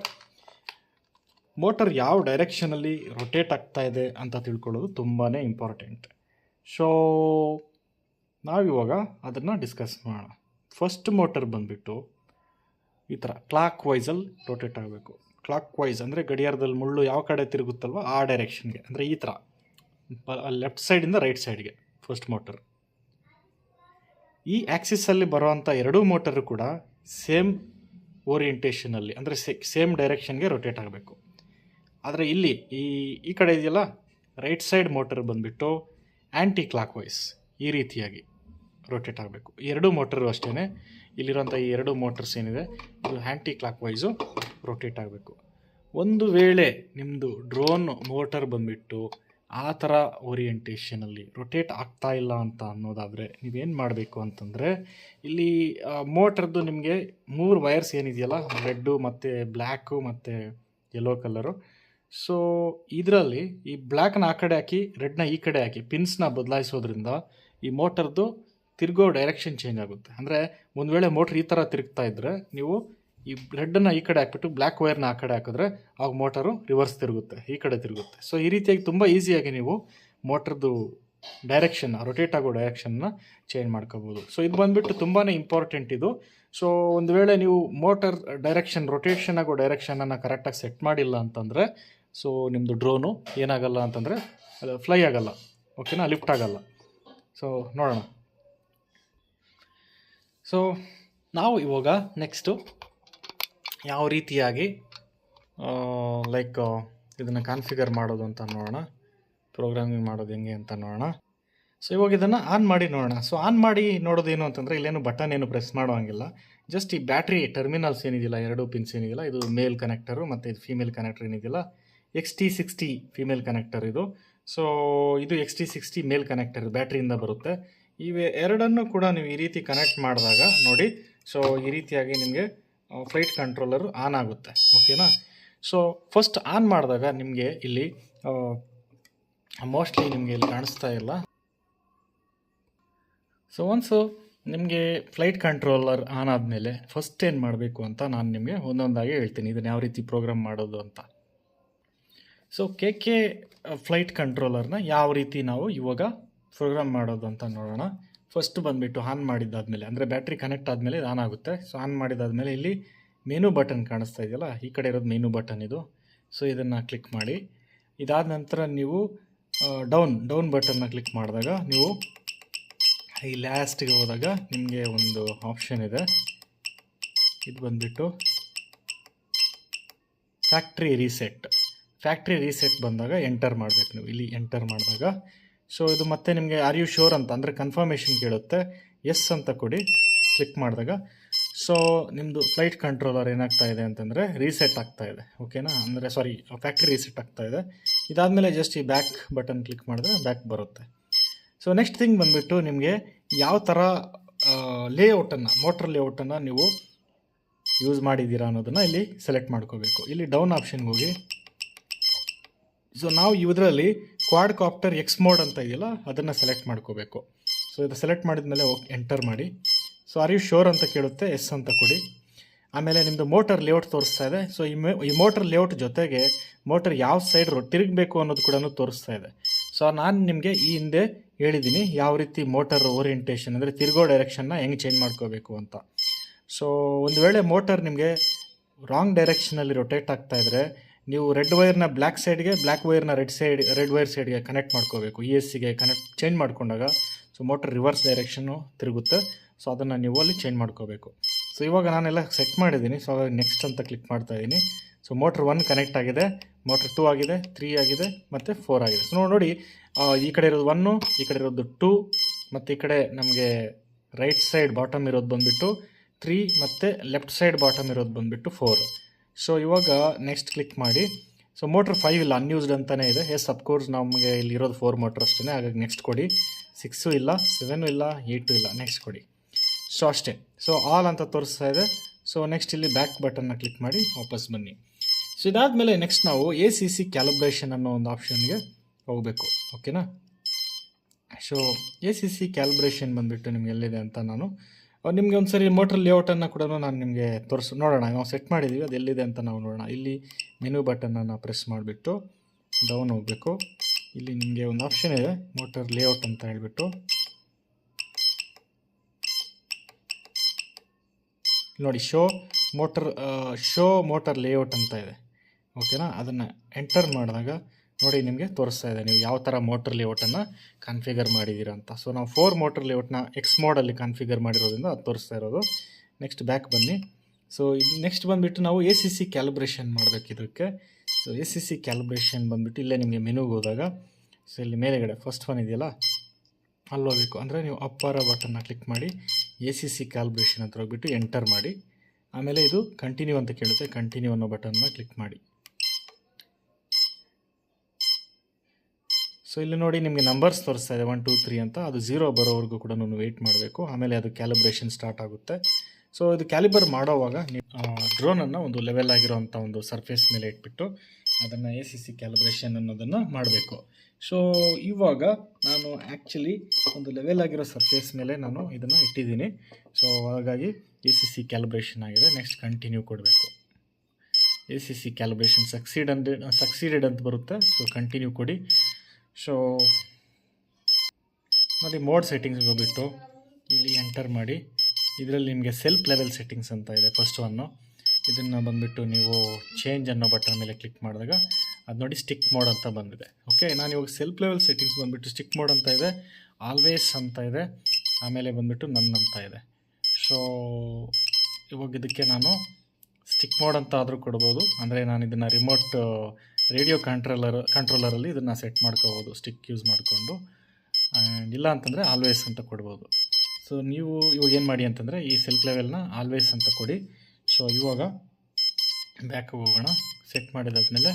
ಮೋಟರ್ ಯಾವ ಡೈರೆಕ್ಷನಲ್ಲಿ ರೊಟೇಟ್ ಆಗ್ತಾ ಇದೆ ಅಂತ ತಿಳ್ಕೊಳ್ಳೋದು ತುಂಬಾ ಇಂಪಾರ್ಟೆಂಟ್. ಸೊ ನಾವಿವಾಗ ಅದನ್ನು ಡಿಸ್ಕಸ್ ಮಾಡೋಣ. ಫಸ್ಟ್ ಮೋಟರ್ ಬಂದುಬಿಟ್ಟು ಈ ಥರ ಕ್ಲಾಕ್ ವೈಸಲ್ಲಿ ರೊಟೇಟ್ ಆಗಬೇಕು. ಕ್ಲಾಕ್ ವೈಸ್ ಅಂದರೆ ಗಡಿಯಾರದಲ್ಲಿ ಮುಳ್ಳು ಯಾವ ಕಡೆ ತಿರುಗುತ್ತಲ್ವ ಆ ಡೈರೆಕ್ಷನ್ಗೆ, ಅಂದರೆ ಈ ಥರ ಲೆಫ್ಟ್ ಸೈಡಿಂದ ರೈಟ್ ಸೈಡ್ಗೆ ಫಸ್ಟ್ ಮೋಟರ್. ಈ ಆ್ಯಕ್ಸಿಸಲ್ಲಿ ಬರುವಂಥ ಎರಡೂ ಮೋಟರು ಕೂಡ ಸೇಮ್ ಓರಿಯೆಂಟೇಷನಲ್ಲಿ ಅಂದರೆ ಸೇಮ್ ಡೈರೆಕ್ಷನ್ಗೆ ರೊಟೇಟ್ ಆಗಬೇಕು. ಆದರೆ ಇಲ್ಲಿ ಈ ಕಡೆ ಇದೆಯಲ್ಲ ರೈಟ್ ಸೈಡ್ ಮೋಟರ್ ಬಂದುಬಿಟ್ಟು ಆ್ಯಂಟಿ ಕ್ಲಾಕ್ ವೈಸ್ ಈ ರೀತಿಯಾಗಿ ರೊಟೇಟ್ ಆಗಬೇಕು. ಈ ಎರಡೂ ಮೋಟರು ಅಷ್ಟೇ, ಇಲ್ಲಿರೋಂಥ ಈ ಎರಡು ಮೋಟರ್ಸ್ ಏನಿದೆ ಇದು ಆ್ಯಂಟಿ ಕ್ಲಾಕ್ ವೈಸು ರೊಟೇಟ್ ಆಗಬೇಕು. ಒಂದು ವೇಳೆ ನಿಮ್ಮದು ಡ್ರೋನ್ ಮೋಟರ್ ಬಂದುಬಿಟ್ಟು ಆ ಥರ ಓರಿಯೆಂಟೇಷನಲ್ಲಿ ರೊಟೇಟ್ ಆಗ್ತಾ ಇಲ್ಲ ಅಂತ ಅನ್ನೋದಾದರೆ ನೀವೇನು ಮಾಡಬೇಕು ಅಂತಂದರೆ ಇಲ್ಲಿ ಮೋಟರ್ದು ನಿಮಗೆ 3 ವೈರ್ಸ್ ಏನಿದೆಯಲ್ಲ ರೆಡ್ಡು ಮತ್ತು ಬ್ಲ್ಯಾಕು ಮತ್ತು ಯೆಲ್ಲೋ ಕಲರು. ಸೊ ಇದರಲ್ಲಿ ಈ ಬ್ಲ್ಯಾಕ್ನ ಆ ಕಡೆ ಹಾಕಿ ರೆಡ್ನ ಈ ಕಡೆ ಹಾಕಿ ಪಿನ್ಸ್ನ ಬದಲಾಯಿಸೋದ್ರಿಂದ ಈ ಮೋಟರ್ದು ತಿರುಗೋ ಡೈರೆಕ್ಷನ್ ಚೇಂಜ್ ಆಗುತ್ತೆ. ಅಂದರೆ ಒಂದು ವೇಳೆ ಮೋಟ್ರ್ ಈ ಥರ ತಿರುಗ್ತಾ ಇದ್ದರೆ ನೀವು ಈ ರೆಡ್ಡನ್ನು ಈ ಕಡೆ ಹಾಕ್ಬಿಟ್ಟು ಬ್ಲ್ಯಾಕ್ ವೈರ್ನ ಆ ಕಡೆ ಹಾಕಿದ್ರೆ ಆಗ ಮೋಟರು ರಿವರ್ಸ್ ತಿರುಗುತ್ತೆ, ಈ ಕಡೆ ತಿರುಗುತ್ತೆ. ಸೊ ಈ ರೀತಿಯಾಗಿ ತುಂಬ ಈಸಿಯಾಗಿ ನೀವು ಮೋಟ್ರದ್ದು ಡೈರೆಕ್ಷನ್ ರೊಟೇಟ್ ಆಗೋ ಡೈರೆಕ್ಷನ್ನ ಚೇಂಜ್ ಮಾಡ್ಕೋಬೋದು. ಸೊ ಇದು ಬಂದುಬಿಟ್ಟು ತುಂಬಾ ಇಂಪಾರ್ಟೆಂಟ್ ಇದು. ಸೊ ಒಂದು ವೇಳೆ ನೀವು ಮೋಟರ್ ಡೈರೆಕ್ಷನ್ ರೊಟೇಷನ್ ಆಗೋ ಡೈರೆಕ್ಷನನ್ನು ಕರೆಕ್ಟಾಗಿ ಸೆಟ್ ಮಾಡಿಲ್ಲ ಅಂತಂದರೆ ಸೊ ನಿಮ್ಮದು ಡ್ರೋನು ಏನಾಗಲ್ಲ ಅಂತಂದರೆ ಅದು ಫ್ಲೈ ಆಗಲ್ಲ, ಓಕೆನಾ, ಲಿಫ್ಟ್ ಆಗಲ್ಲ. ಸೊ ನೋಡೋಣ. ಸೊ ನಾವು ಇವಾಗ ನೆಕ್ಸ್ಟು ಯಾವ ರೀತಿಯಾಗಿ ಲೈಕ್ ಇದನ್ನು ಕಾನ್ಫಿಗರ್ ಮಾಡೋದು ಅಂತ ನೋಡೋಣ, ಪ್ರೋಗ್ರಾಮಿಂಗ್ ಮಾಡೋದು ಹೆಂಗೆ ಅಂತ ನೋಡೋಣ. ಸೊ ಇವಾಗ ಇದನ್ನು ಆನ್ ಮಾಡಿ ನೋಡೋಣ. ಸೊ ಆನ್ ಮಾಡಿ ನೋಡೋದೇನು ಅಂತಂದರೆ ಇಲ್ಲೇನು ಬಟನ್ ಏನು ಪ್ರೆಸ್ ಮಾಡೋಂಗಿಲ್ಲ. ಜಸ್ಟ್ ಈ ಬ್ಯಾಟ್ರಿ ಟರ್ಮಿನಲ್ಸ್ ಏನಿದೆಯಲ್ಲ, 2 ಪಿನ್ಸ್ ಏನಿದೆಯಲ್ಲ, ಇದು ಮೇಲ್ ಕನೆಕ್ಟರು ಮತ್ತು ಇದು ಫೀಮೇಲ್ ಕನೆಕ್ಟರ್ ಏನಿದೆಯಲ್ಲ, XT60 ಫೀಮೇಲ್ ಕನೆಕ್ಟರ್ ಇದು. ಸೊ ಇದು XT60 ಮೇಲ್ ಕನೆಕ್ಟರ್ ಬ್ಯಾಟ್ರಿಯಿಂದ ಬರುತ್ತೆ. ಇವೆ ಎರಡನ್ನು ಕೂಡ ನೀವು ಈ ರೀತಿ ಕನೆಕ್ಟ್ ಮಾಡಿದಾಗ ನೋಡಿ, ಸೊ ಈ ರೀತಿಯಾಗಿ ನಿಮಗೆ ಫ್ಲೈಟ್ ಕಂಟ್ರೋಲರು ಆನ್ ಆಗುತ್ತೆ, ಓಕೆನಾ. ಸೊ ಫಸ್ಟ್ ಆನ್ ಮಾಡಿದಾಗ ನಿಮಗೆ ಇಲ್ಲಿ ಮೋಸ್ಟ್ಲಿ ನಿಮಗೆ ಇಲ್ಲಿ ಕಾಣಿಸ್ತಾ ಇಲ್ಲ. ಸೊ ಒನ್ಸು ನಿಮಗೆ ಫ್ಲೈಟ್ ಕಂಟ್ರೋಲರ್ ಆನ್ ಆದಮೇಲೆ ಫಸ್ಟ್ ಏನು ಮಾಡಬೇಕು ಅಂತ ನಾನು ನಿಮಗೆ ಒಂದೊಂದಾಗಿ ಹೇಳ್ತೀನಿ, ಇದನ್ನು ಯಾವ ರೀತಿ ಪ್ರೋಗ್ರಾಮ್ ಮಾಡೋದು ಅಂತ. ಸೊ KK ಫ್ಲೈಟ್ ಕಂಟ್ರೋಲರ್ನ ಯಾವ ರೀತಿ ನಾವು ಇವಾಗ ಪ್ರೋಗ್ರಾಮ್ ಮಾಡೋದು ಅಂತ ನೋಡೋಣ. ಫಸ್ಟ್ ಬಂದುಬಿಟ್ಟು ಆನ್ ಮಾಡಿದ್ದಾದಮೇಲೆ ಅಂದರೆ ಬ್ಯಾಟ್ರಿ ಕನೆಕ್ಟ್ ಆದಮೇಲೆ ಇದು ಆನ್ ಆಗುತ್ತೆ. ಸೊ ಆನ್ ಮಾಡಿದಾದಮೇಲೆ ಇಲ್ಲಿ ಮೆನು ಬಟನ್ ಕಾಣಿಸ್ತಾ ಇದೆಯಲ್ಲ, ಈ ಕಡೆ ಇರೋದು ಮೆನು ಬಟನ್ ಇದು. ಸೊ ಇದನ್ನು ಕ್ಲಿಕ್ ಮಾಡಿ. ಇದಾದ ನಂತರ ನೀವು ಡೌನ್ ಬಟನ್ನ ಕ್ಲಿಕ್ ಮಾಡಿದಾಗ ನೀವು ಈ ಲಾಸ್ಟಿಗೆ ಹೋದಾಗ ನಿಮಗೆ ಒಂದು ಆಪ್ಷನ್ ಇದೆ, ಇದು ಬಂದುಬಿಟ್ಟು ಫ್ಯಾಕ್ಟ್ರಿ ರೀಸೆಟ್ ಬಂದಾಗ ಎಂಟರ್ ಮಾಡಬೇಕು ನೀವು. ಇಲ್ಲಿ ಎಂಟರ್ ಮಾಡಿದಾಗ ಸೊ ಇದು ಮತ್ತೆ ನಿಮಗೆ ಆರ್ ಯು ಶೋರ್ ಅಂತ ಅಂದರೆ ಕನ್ಫರ್ಮೇಷನ್ ಕೇಳುತ್ತೆ. ಎಸ್ ಅಂತ ಕೊಡಿ, ಕ್ಲಿಕ್ ಮಾಡಿದಾಗ ಸೊ ನಿಮ್ಮದು ಫ್ಲೈಟ್ ಕಂಟ್ರೋಲರ್ ಏನಾಗ್ತಾ ಇದೆ ಅಂತಂದರೆ ರೀಸೆಟ್ ಆಗ್ತಾ ಇದೆ, ಓಕೆನಾ, ಅಂದರೆ ಫ್ಯಾಕ್ಟ್ರಿ ರೀಸೆಟ್ ಆಗ್ತಾ ಇದೆ. ಇದಾದಮೇಲೆ ಜಸ್ಟ್ ಈ ಬ್ಯಾಕ್ ಬಟನ್ ಕ್ಲಿಕ್ ಮಾಡಿದ್ರೆ ಬ್ಯಾಕ್ ಬರುತ್ತೆ. ಸೊ ನೆಕ್ಸ್ಟ್ ಥಿಂಗ್ ಬಂದುಬಿಟ್ಟು ನಿಮಗೆ ಯಾವ ಥರ ಲೇಔಟನ್ನು, ಮೋಟ್ರ್ ಲೇಔಟನ್ನು ನೀವು ಯೂಸ್ ಮಾಡಿದ್ದೀರಾ ಅನ್ನೋದನ್ನು ಇಲ್ಲಿ ಸೆಲೆಕ್ಟ್ ಮಾಡ್ಕೋಬೇಕು. ಇಲ್ಲಿ ಡೌನ್ ಆಪ್ಷನ್ಗೆ ಹೋಗಿ, ಸೊ ನಾವು ಇದರಲ್ಲಿ ಕ್ವಾಡ್ ಕಾಪ್ಟರ್ ಎಕ್ಸ್ ಮೋಡ್ ಅಂತ ಇದೆಯಲ್ಲ ಅದನ್ನು ಸೆಲೆಕ್ಟ್ ಮಾಡ್ಕೋಬೇಕು. ಸೊ ಇದು ಸೆಲೆಕ್ಟ್ ಮಾಡಿದ ಮೇಲೆ ಎಂಟರ್ ಮಾಡಿ. ಸೊ ಆರ್ ಯು ಶೋರ್ ಅಂತ ಕೇಳುತ್ತೆ, ಎಸ್ ಅಂತ ಕೊಡಿ. ಆಮೇಲೆ ನಿಮ್ಮದು ಮೋಟರ್ ಲೇಔಟ್ ತೋರಿಸ್ತಾ ಇದೆ. ಸೊ ಈ ಮೋಟರ್ ಲೇಔಟ್ ಜೊತೆಗೆ ಮೋಟರ್ ಯಾವ ಸೈಡ್ ತಿರುಗಬೇಕು ಅನ್ನೋದು ಕೂಡ ತೋರಿಸ್ತಾ ಇದೆ. ಸೊ ನಾನು ನಿಮಗೆ ಈ ಹಿಂದೆ ಹೇಳಿದ್ದೀನಿ ಯಾವ ರೀತಿ ಮೋಟರ್ ಓರಿಯೆಂಟೇಷನ್ ಅಂದರೆ ತಿರುಗೋ ಡೈರೆಕ್ಷನ್ನ ಹೆಂಗೆ ಚೇಂಜ್ ಮಾಡ್ಕೋಬೇಕು ಅಂತ. ಸೊ ಒಂದು ವೇಳೆ ಮೋಟರ್ ನಿಮಗೆ ರಾಂಗ್ ಡೈರೆಕ್ಷನಲ್ಲಿ ರೊಟೇಟ್ ಆಗ್ತಾ ಇದ್ದರೆ ನೀವು ರೆಡ್ ವೈರ್ನ ಬ್ಲ್ಯಾಕ್ ಸೈಡ್ಗೆ, ಬ್ಲ್ಯಾಕ್ ವೈರ್ನ ರೆಡ್ ವೈರ್ ಸೈಡ್ಗೆ ಕನೆಕ್ಟ್ ಮಾಡ್ಕೋಬೇಕು. ESCಗೆ ಚೇಂಜ್ ಮಾಡ್ಕೊಂಡಾಗ ಸೊ ಮೋಟರ್ ರಿವರ್ಸ್ ಡೈರೆಕ್ಷನ್ನು ತಿರುಗುತ್ತೆ. ಸೊ ಅದನ್ನು ನೀವು ಅಲ್ಲಿ ಚೇಂಜ್ ಮಾಡ್ಕೋಬೇಕು. ಸೊ ಇವಾಗ ನಾನೆಲ್ಲ ಸೆಟ್ ಮಾಡಿದ್ದೀನಿ. ಸೊ ಅವಾಗ ನೆಕ್ಸ್ಟ್ ಅಂತ ಕ್ಲಿಕ್ ಮಾಡ್ತಾ ಇದ್ದೀನಿ. ಸೊ ಮೋಟ್ರ್ 1 ಕನೆಕ್ಟ್ ಆಗಿದೆ, ಮೋಟ್ರ್ 2 ಆಗಿದೆ, 3 ಆಗಿದೆ ಮತ್ತು 4 ಆಗಿದೆ. ಸೊ ನೋಡಿ ಈ ಕಡೆ ಇರೋದು 1, ಈ ಕಡೆ ಇರೋದು 2 ಮತ್ತು ಈ ಕಡೆ ನಮಗೆ ರೈಟ್ ಸೈಡ್ ಬಾಟಮ್ ಇರೋದು ಬಂದುಬಿಟ್ಟು 3 ಮತ್ತು ಲೆಫ್ಟ್ ಸೈಡ್ ಬಾಟಮ್ ಇರೋದು ಬಂದುಬಿಟ್ಟು 4. ಸೊ ಇವಾಗ ನೆಕ್ಸ್ಟ್ ಕ್ಲಿಕ್ ಮಾಡಿ. ಸೊ ಮೋಟ್ರ್ 5 ಇಲ್ಲ, ಅನ್ಯೂಸ್ಡ್ ಅಂತಲೇ ಇದೆ. ಎಸ್ ಅಫ್ಕೋರ್ಸ್ ನಮಗೆ ಇಲ್ಲಿ ಇರೋದು 4 ಮೋಟ್ರ್ ಅಷ್ಟೇ, ಹಾಗಾಗಿ ನೆಕ್ಸ್ಟ್ ಕೊಡಿ. 6 ಇಲ್ಲ, 7 ಇಲ್ಲ, 8 ಇಲ್ಲ, ನೆಕ್ಸ್ಟ್ ಕೊಡಿ. ಸೊ ಅಷ್ಟೇ. ಸೊ ಆಲ್ ಅಂತ ತೋರಿಸ್ತಾ ಇದೆ. ಸೊ ನೆಕ್ಸ್ಟ್ ಇಲ್ಲಿ ಬ್ಯಾಕ್ ಬಟನ್ನ ಕ್ಲಿಕ್ ಮಾಡಿ ವಾಪಸ್ ಬನ್ನಿ. ಸೊ ಇದಾದಮೇಲೆ ನೆಕ್ಸ್ಟ್ ನಾವು ACC ಕ್ಯಾಲಿಬ್ರೇಷನ್ ಅನ್ನೋ ಒಂದು ಆಪ್ಷನ್ಗೆ ಹೋಗಬೇಕು, ಓಕೆನಾ. ಸೊ ACC ಕ್ಯಾಲಿಬ್ರೇಷನ್ ಬಂದುಬಿಟ್ಟು ನಿಮ್ಗೆ ಎಲ್ಲಿದೆ ಅಂತ ನಾನು ನಿಮಗೆ ಒಂದು ಸರಿ ಮೋಟ್ರ್ ಲೇಔಟನ್ನು ಕೂಡ ನಾನು ನಿಮಗೆ ನೋಡೋಣ. ನಾವು ಸೆಟ್ ಮಾಡಿದ್ದೀವಿ, ಅದು ಎಲ್ಲಿದೆ ಅಂತ ನಾವು ನೋಡೋಣ. ಇಲ್ಲಿ ಮೆನು ಬಟನನ್ನು ಪ್ರೆಸ್ ಮಾಡಿಬಿಟ್ಟು ಡೌನ್ ಹೋಗಬೇಕು. ಇಲ್ಲಿ ನಿಮಗೆ ಒಂದು ಆಪ್ಷನ್ ಇದೆ ಮೋಟರ್ ಲೇಔಟ್ ಅಂತ ಹೇಳಿಬಿಟ್ಟು, ನೋಡಿ ಶೋ ಮೋಟರ್ ಲೇಔಟ್ ಅಂತ ಇದೆ, ಓಕೆನಾ. ಅದನ್ನು ಎಂಟರ್ ಮಾಡಿದಾಗ ನೋಡಿ ನಿಮಗೆ ತೋರಿಸ್ತಾ ಇದೆ ನೀವು ಯಾವ ಥರ ಮೋಟರ್ ಲೇಔಟನ್ನು ಕಾನ್ಫಿಗರ್ ಮಾಡಿದ್ದೀರಾ ಅಂತ. ಸೊ ನಾವು 4 ಮೋಟರ್ ಲೇಔಟ್ನ ಎಕ್ಸ್ ಮೋಡಲ್ಲಿ ಕಾನ್ಫಿಗರ್ ಮಾಡಿರೋದ್ರಿಂದ ಅದು ತೋರಿಸ್ತಾ ಇರೋದು. ನೆಕ್ಸ್ಟ್ ಬ್ಯಾಕ್ ಬನ್ನಿ. ಸೊ ಇದು ನೆಕ್ಸ್ಟ್ ಬಂದುಬಿಟ್ಟು ನಾವು ACC ಕ್ಯಾಲಿಬ್ರೇಷನ್ ಮಾಡಬೇಕು ಇದಕ್ಕೆ. ಸೊ ACC ಕ್ಯಾಲಿಬ್ರೇಷನ್ ಬಂದುಬಿಟ್ಟು ಇಲ್ಲೇ ನಿಮಗೆ ಮೆನುಗೆ ಹೋದಾಗ ಸೊ ಇಲ್ಲಿ ಮೇಲೆಗಡೆ ಫಸ್ಟ್ ಒನ್ ಇದೆಯಲ್ಲ ಅಲ್ಲಿ ಹೋಗಬೇಕು. ಅಂದರೆ ನೀವು ಅಪ್ಪರ ಬಟನ್ನ ಕ್ಲಿಕ್ ಮಾಡಿ ACC ಕ್ಯಾಲಿಬ್ರೇಷನ್ ಅಂತ ಹೋಗ್ಬಿಟ್ಟು ಎಂಟರ್ ಮಾಡಿ. ಆಮೇಲೆ ಇದು ಕಂಟಿನ್ಯೂ ಅಂತ ಕೇಳುತ್ತೆ, ಕಂಟಿನ್ಯೂ ಅನ್ನೋ ಬಟನ್ನ ಕ್ಲಿಕ್ ಮಾಡಿ. ಸೊ ಇಲ್ಲಿ ನೋಡಿ ನಿಮಗೆ ನಂಬರ್ಸ್ ತೋರಿಸ್ತಾ ಇದೆ 1 2 3 ಅಂತ. ಅದು 0 ಬರೋವರೆಗೂ ಕೂಡ ವೆಯ್ಟ್ ಮಾಡಬೇಕು. ಆಮೇಲೆ ಅದು ಕ್ಯಾಲಿಬ್ರೇಷನ್ ಸ್ಟಾರ್ಟ್ ಆಗುತ್ತೆ. ಸೊ ಇದು ಕ್ಯಾಲಿಬರ್ ಮಾಡೋವಾಗ ನೀವು ಡ್ರೋನನ್ನು ಒಂದು ಲೆವೆಲ್ ಆಗಿರೋವಂಥ ಒಂದು ಸರ್ಫೇಸ್ ಮೇಲೆ ಇಟ್ಬಿಟ್ಟು ಅದನ್ನು ACC ಕ್ಯಾಲಿಬ್ರೇಷನ್ ಅನ್ನೋದನ್ನು ಮಾಡಬೇಕು. ಸೊ ಇವಾಗ ನಾನು ಆ್ಯಕ್ಚುಲಿ ಒಂದು ಲೆವೆಲ್ ಆಗಿರೋ ಸರ್ಫೇಸ್ ಮೇಲೆ ನಾನು ಇದನ್ನು ಇಟ್ಟಿದ್ದೀನಿ. ಸೊ ಹಾಗಾಗಿ ACC ಕ್ಯಾಲಿಬ್ರೇಷನ್ ಆಗಿದೆ. ನೆಕ್ಸ್ಟ್ ಕಂಟಿನ್ಯೂ ಕೊಡಬೇಕು. ACC ಕ್ಯಾಲಿಬ್ರೇಷನ್ ಸಕ್ಸೀಡೆಡ್ ಅಂತ ಬರುತ್ತೆ. ಸೊ ಕಂಟಿನ್ಯೂ ಕೊಡಿ. ಸೊ ನೋಡಿ ಮೋಡ್ ಸೆಟ್ಟಿಂಗ್ಸ್ಗೆ ಹೋಗ್ಬಿಟ್ಟು ಇಲ್ಲಿ ಎಂಟರ್ ಮಾಡಿ. ಇದರಲ್ಲಿ ನಿಮಗೆ ಸೆಲ್ಫ್ ಲೆವೆಲ್ ಸೆಟ್ಟಿಂಗ್ಸ್ ಅಂತ ಇದೆ ಫಸ್ಟ್ ಒನ್ನು. ಇದನ್ನು ಬಂದುಬಿಟ್ಟು ನೀವು ಚೇಂಜ್ ಅನ್ನೋ ಬಟನ್ ಮೇಲೆ ಕ್ಲಿಕ್ ಮಾಡಿದಾಗ ಅದು ನೋಡಿ ಸ್ಟಿಕ್ ಮೋಡ್ ಅಂತ ಬಂದಿದೆ. ಓಕೆ, ನಾನು ಇವಾಗ ಸೆಲ್ಫ್ ಲೆವೆಲ್ ಸೆಟ್ಟಿಂಗ್ಸ್ ಬಂದುಬಿಟ್ಟು ಸ್ಟಿಕ್ ಮೋಡ್ ಅಂತ ಇದೆ, ಆಲ್ವೇಸ್ ಅಂತ ಇದೆ, ಆಮೇಲೆ ಬಂದುಬಿಟ್ಟು ನನ್ ಅಂತ ಇದೆ. ಸೊ ಇವಾಗ ಇದಕ್ಕೆ ನಾನು ಸ್ಟಿಕ್ ಮೋಡ್ ಅಂತ ಆದರೂ ಕೊಡ್ಬೋದು. ಅಂದರೆ ನಾನು ಇದನ್ನು ರಿಮೋಟ್ ರೇಡಿಯೋ ಕಂಟ್ರೋಲರಲ್ಲಿ ಇದನ್ನು ಸೆಟ್ ಮಾಡ್ಕೋಬೋದು ಸ್ಟಿಕ್ ಯೂಸ್ ಮಾಡಿಕೊಂಡು. ಆ್ಯಂಡ್ ಇಲ್ಲ ಅಂತಂದರೆ ಆಲ್ವೇಸ್ ಅಂತ ಕೊಡ್ಬೋದು. ಸೊ ನೀವು ಇವಾಗ ಏನು ಮಾಡಿ ಅಂತಂದರೆ ಈ ಸೆಲ್ಫ್ ಲೆವೆಲ್ನ ಆಲ್ವೇಸ್ ಅಂತ ಕೊಡಿ. ಸೊ ಇವಾಗ ಬ್ಯಾಕ್ ಹೋಗೋಣ. ಸೆಟ್ ಮಾಡಿದಾದ್ಮೇಲೆ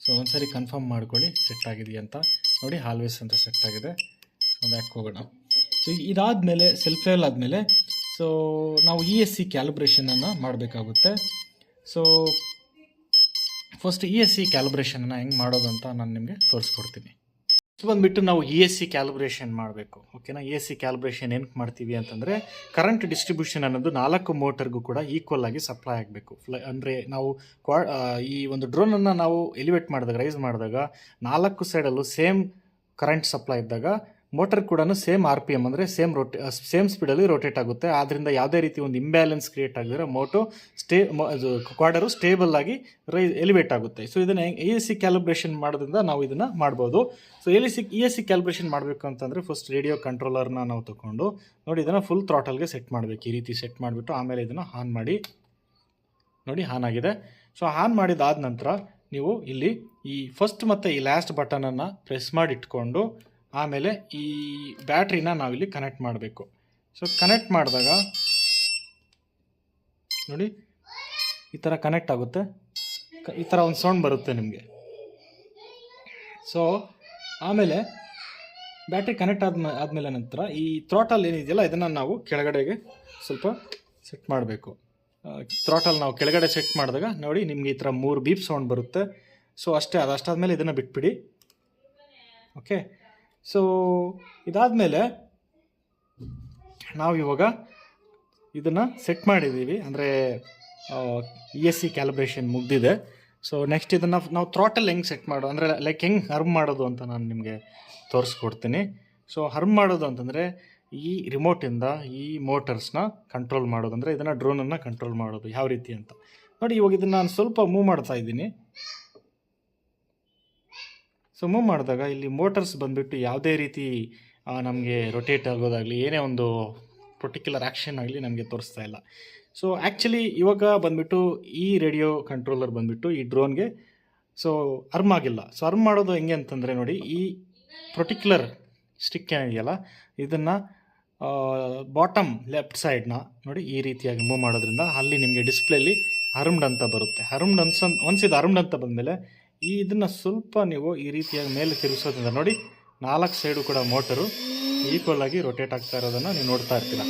ಸೊ ಒಂದು ಸರಿ ಕನ್ಫರ್ಮ್ ಮಾಡ್ಕೊಳ್ಳಿ ಸೆಟ್ ಆಗಿದೆಯಾ ಅಂತ. ನೋಡಿ ಆಲ್ವೇಸ್ ಅಂತ ಸೆಟ್ ಆಗಿದೆ. ಸೊ ಬ್ಯಾಕ್ ಹೋಗೋಣ. ಸೊ ಇದಾದಮೇಲೆ ಸೆಲ್ಫ್ ಲೆವೆಲ್ ಆದಮೇಲೆ ಸೊ ನಾವು ESC ಕ್ಯಾಲಿಬ್ರೇಷನನ್ನು ಮಾಡಬೇಕಾಗುತ್ತೆ. ಸೊ ಫಸ್ಟ್ ESC ಕ್ಯಾಲಿಬ್ರೇಷನನ್ನು ಹೆಂಗೆ ಮಾಡೋದು ಅಂತ ನಾನು ನಿಮಗೆ ತೋರಿಸ್ಕೊಡ್ತೀನಿ. ಬಂದುಬಿಟ್ಟು ನಾವು ESC ಕ್ಯಾಲಿಬ್ರೇಷನ್ ಮಾಡಬೇಕು, ಓಕೆನಾ. ESC ಕ್ಯಾಲಿಬ್ರೇಷನ್ ಏನಕ್ಕೆ ಮಾಡ್ತೀವಿ ಅಂತಂದರೆ ಕರೆಂಟ್ ಡಿಸ್ಟ್ರಿಬ್ಯೂಷನ್ ಅನ್ನೋದು 4 ಮೋಟರ್ಗೂ ಕೂಡ ಈಕ್ವಲ್ ಆಗಿ ಸಪ್ಲೈ ಆಗಬೇಕು. ಅಂದರೆ ನಾವು ಈ ಒಂದು ಡ್ರೋನನ್ನು ನಾವು ಎಲಿವೇಟ್ ಮಾಡಿದಾಗ, ರೈಸ್ ಮಾಡಿದಾಗ 4 ಸೈಡಲ್ಲೂ ಸೇಮ್ ಕರೆಂಟ್ ಸಪ್ಲೈ ಇದ್ದಾಗ ಮೋಟರ್ ಕೂಡ ಸೇಮ್ RPM ಅಂದರೆ ಸೇಮ್ ಸ್ಪೀಡಲ್ಲಿ ರೊಟೇಟ್ ಆಗುತ್ತೆ. ಆದ್ದರಿಂದ ಯಾವುದೇ ರೀತಿ ಒಂದು ಇಂಬ್ಯಾಲೆನ್ಸ್ ಕ್ರಿಯೇಟ್ ಆಗಿದ್ರೆ ಕ್ವಾಡರು ಸ್ಟೇಬಲ್ ಆಗಿ ಎಲಿವೇಟ್ ಆಗುತ್ತೆ. ಸೊ ಇದನ್ನು ESC ಕ್ಯಾಲಿಬ್ರೇಷನ್ ಮಾಡೋದ್ರಿಂದ ನಾವು ಇದನ್ನು ಮಾಡ್ಬೋದು. ಸೊ ESC ಕ್ಯಾಲಿಬ್ರೇಷನ್ ಮಾಡಬೇಕು ಅಂತಂದರೆ ಫಸ್ಟ್ ರೇಡಿಯೋ ಕಂಟ್ರೋಲರ್ನ ನಾವು ತೊಗೊಂಡು ನೋಡಿ ಇದನ್ನು ಫುಲ್ ಥ್ರಾಟಲ್ಗೆ ಸೆಟ್ ಮಾಡಬೇಕು. ಈ ರೀತಿ ಸೆಟ್ ಮಾಡಿಬಿಟ್ಟು ಆಮೇಲೆ ಇದನ್ನು ಆನ್ ಮಾಡಿ. ನೋಡಿ ಆನ್ ಆಗಿದೆ. ಸೊ ಆನ್ ಮಾಡಿದಾದ ನಂತರ ನೀವು ಇಲ್ಲಿ ಈ ಫಸ್ಟ್ ಮತ್ತು ಈ ಲಾಸ್ಟ್ ಬಟನನ್ನು ಪ್ರೆಸ್ ಮಾಡಿ ಇಟ್ಕೊಂಡು ಆಮೇಲೆ ಈ ಬ್ಯಾಟ್ರಿನ ನಾವಿಲ್ಲಿ ಕನೆಕ್ಟ್ ಮಾಡಬೇಕು. ಸೊ ಕನೆಕ್ಟ್ ಮಾಡಿದಾಗ ನೋಡಿ ಈ ಥರ ಕನೆಕ್ಟ್ ಆಗುತ್ತೆ, ಈ ಥರ ಒಂದು ಸೌಂಡ್ ಬರುತ್ತೆ ನಿಮಗೆ. ಸೊ ಆಮೇಲೆ ಬ್ಯಾಟ್ರಿ ಕನೆಕ್ಟ್ ಆದಮೇಲೆ ನಂತರ ಈ ಥ್ರಾಟಲ್ ಏನಿದೆಯಲ್ಲ ಇದನ್ನು ನಾವು ಕೆಳಗಡೆಗೆ ಸ್ವಲ್ಪ ಸೆಟ್ ಮಾಡಬೇಕು. ಥ್ರಾಟಲ್ ನಾವು ಕೆಳಗಡೆ ಸೆಟ್ ಮಾಡಿದಾಗ ನೋಡಿ ನಿಮಗೆ ಈ ಥರ 3 ಬೀಪ್ ಸೌಂಡ್ ಬರುತ್ತೆ. ಸೊ ಅಷ್ಟೇ, ಅದಾದಮೇಲೆ ಇದನ್ನು ಬಿಟ್ಬಿಡಿ. ಓಕೆ, ಸೊ ಇದಾದಮೇಲೆ ನಾವು ಇವಾಗ ಇದನ್ನು ಸೆಟ್ ಮಾಡಿದ್ದೀವಿ, ಅಂದರೆ ESC ಕ್ಯಾಲಿಬ್ರೇಷನ್ ಮುಗ್ದಿದೆ. ಸೊ ನೆಕ್ಸ್ಟ್ ಇದನ್ನು ನಾವು ಥ್ರಾಟಲ್ ಹೆಂಗೆ ಸೆಟ್ ಮಾಡೋದು, ಅಂದರೆ ಲೈಕ್ ಹೆಂಗೆ ಹರ್ಮ್ ಮಾಡೋದು ಅಂತ ನಾನು ನಿಮಗೆ ತೋರಿಸ್ಕೊಡ್ತೀನಿ. ಸೊ ಹರ್ಮ್ ಮಾಡೋದು ಅಂತಂದರೆ ಈ ರಿಮೋಟಿಂದ ಈ ಮೋಟರ್ಸ್ನ ಕಂಟ್ರೋಲ್ ಮಾಡೋದು, ಅಂದರೆ ಇದನ್ನು ಡ್ರೋನನ್ನು ಕಂಟ್ರೋಲ್ ಮಾಡೋದು ಯಾವ ರೀತಿ ಅಂತ ನೋಡಿ. ಇವಾಗ ಇದನ್ನು ನಾನು ಸ್ವಲ್ಪ ಮೂವ್ ಮಾಡ್ತಾ ಇದ್ದೀನಿ. ಸೊ ಮೂವ್ ಮಾಡಿದಾಗ ಇಲ್ಲಿ ಮೋಟರ್ಸ್ ಬಂದುಬಿಟ್ಟು ಯಾವುದೇ ರೀತಿ ನಮಗೆ ರೊಟೇಟ್ ಆಗೋದಾಗಲಿ ಏನೇ ಒಂದು ಪರ್ಟಿಕ್ಯುಲರ್ ಆ್ಯಕ್ಷನ್ ಆಗಲಿ ನಮಗೆ ತೋರಿಸ್ತಾ ಇಲ್ಲ. ಸೊ ಆ್ಯಕ್ಚುಲಿ ಇವಾಗ ಬಂದುಬಿಟ್ಟು ಈ ರೇಡಿಯೋ ಕಂಟ್ರೋಲರ್ ಬಂದುಬಿಟ್ಟು ಈ ಡ್ರೋನ್ಗೆ ಸೊ ಅರ್ಮ್ ಆಗಿಲ್ಲ. ಸೊ ಅರ್ಮ್ ಮಾಡೋದು ಹೆಂಗೆ ಅಂತಂದರೆ ನೋಡಿ, ಈ ಪರ್ಟಿಕ್ಯುಲರ್ ಸ್ಟಿಕ್ ಏನಿದೆಯಲ್ಲ ಇದನ್ನು ಬಾಟಮ್ ಲೆಫ್ಟ್ ಸೈಡ್ನ ನೋಡಿ ಈ ರೀತಿಯಾಗಿ ಮೂವ್ ಮಾಡೋದ್ರಿಂದ ಅಲ್ಲಿ ನಿಮಗೆ ಡಿಸ್ಪ್ಲೇಲಿ ಅರ್ಮ್ಡ್ ಅಂತ ಬರುತ್ತೆ. ಅರ್ಮ್ಡ್ ಒನ್ಸ್ ಇದು ಅರ್ಮ್ಡ್ ಅಂತ ಬಂದಮೇಲೆ ಇದನ್ನು ಸ್ವಲ್ಪ ನೀವು ಈ ರೀತಿಯಾಗಿ ಮೇಲೆ ತಿರುಗಿಸೋದ್ರಿಂದ ನೋಡಿ 4 ಸೈಡು ಕೂಡ ಮೋಟರು ಈಕ್ವಲ್ ಆಗಿ ರೊಟೇಟ್ ಆಗ್ತಾ ಇರೋದನ್ನು ನೀವು ನೋಡ್ತಾ ಇರ್ತೀರ.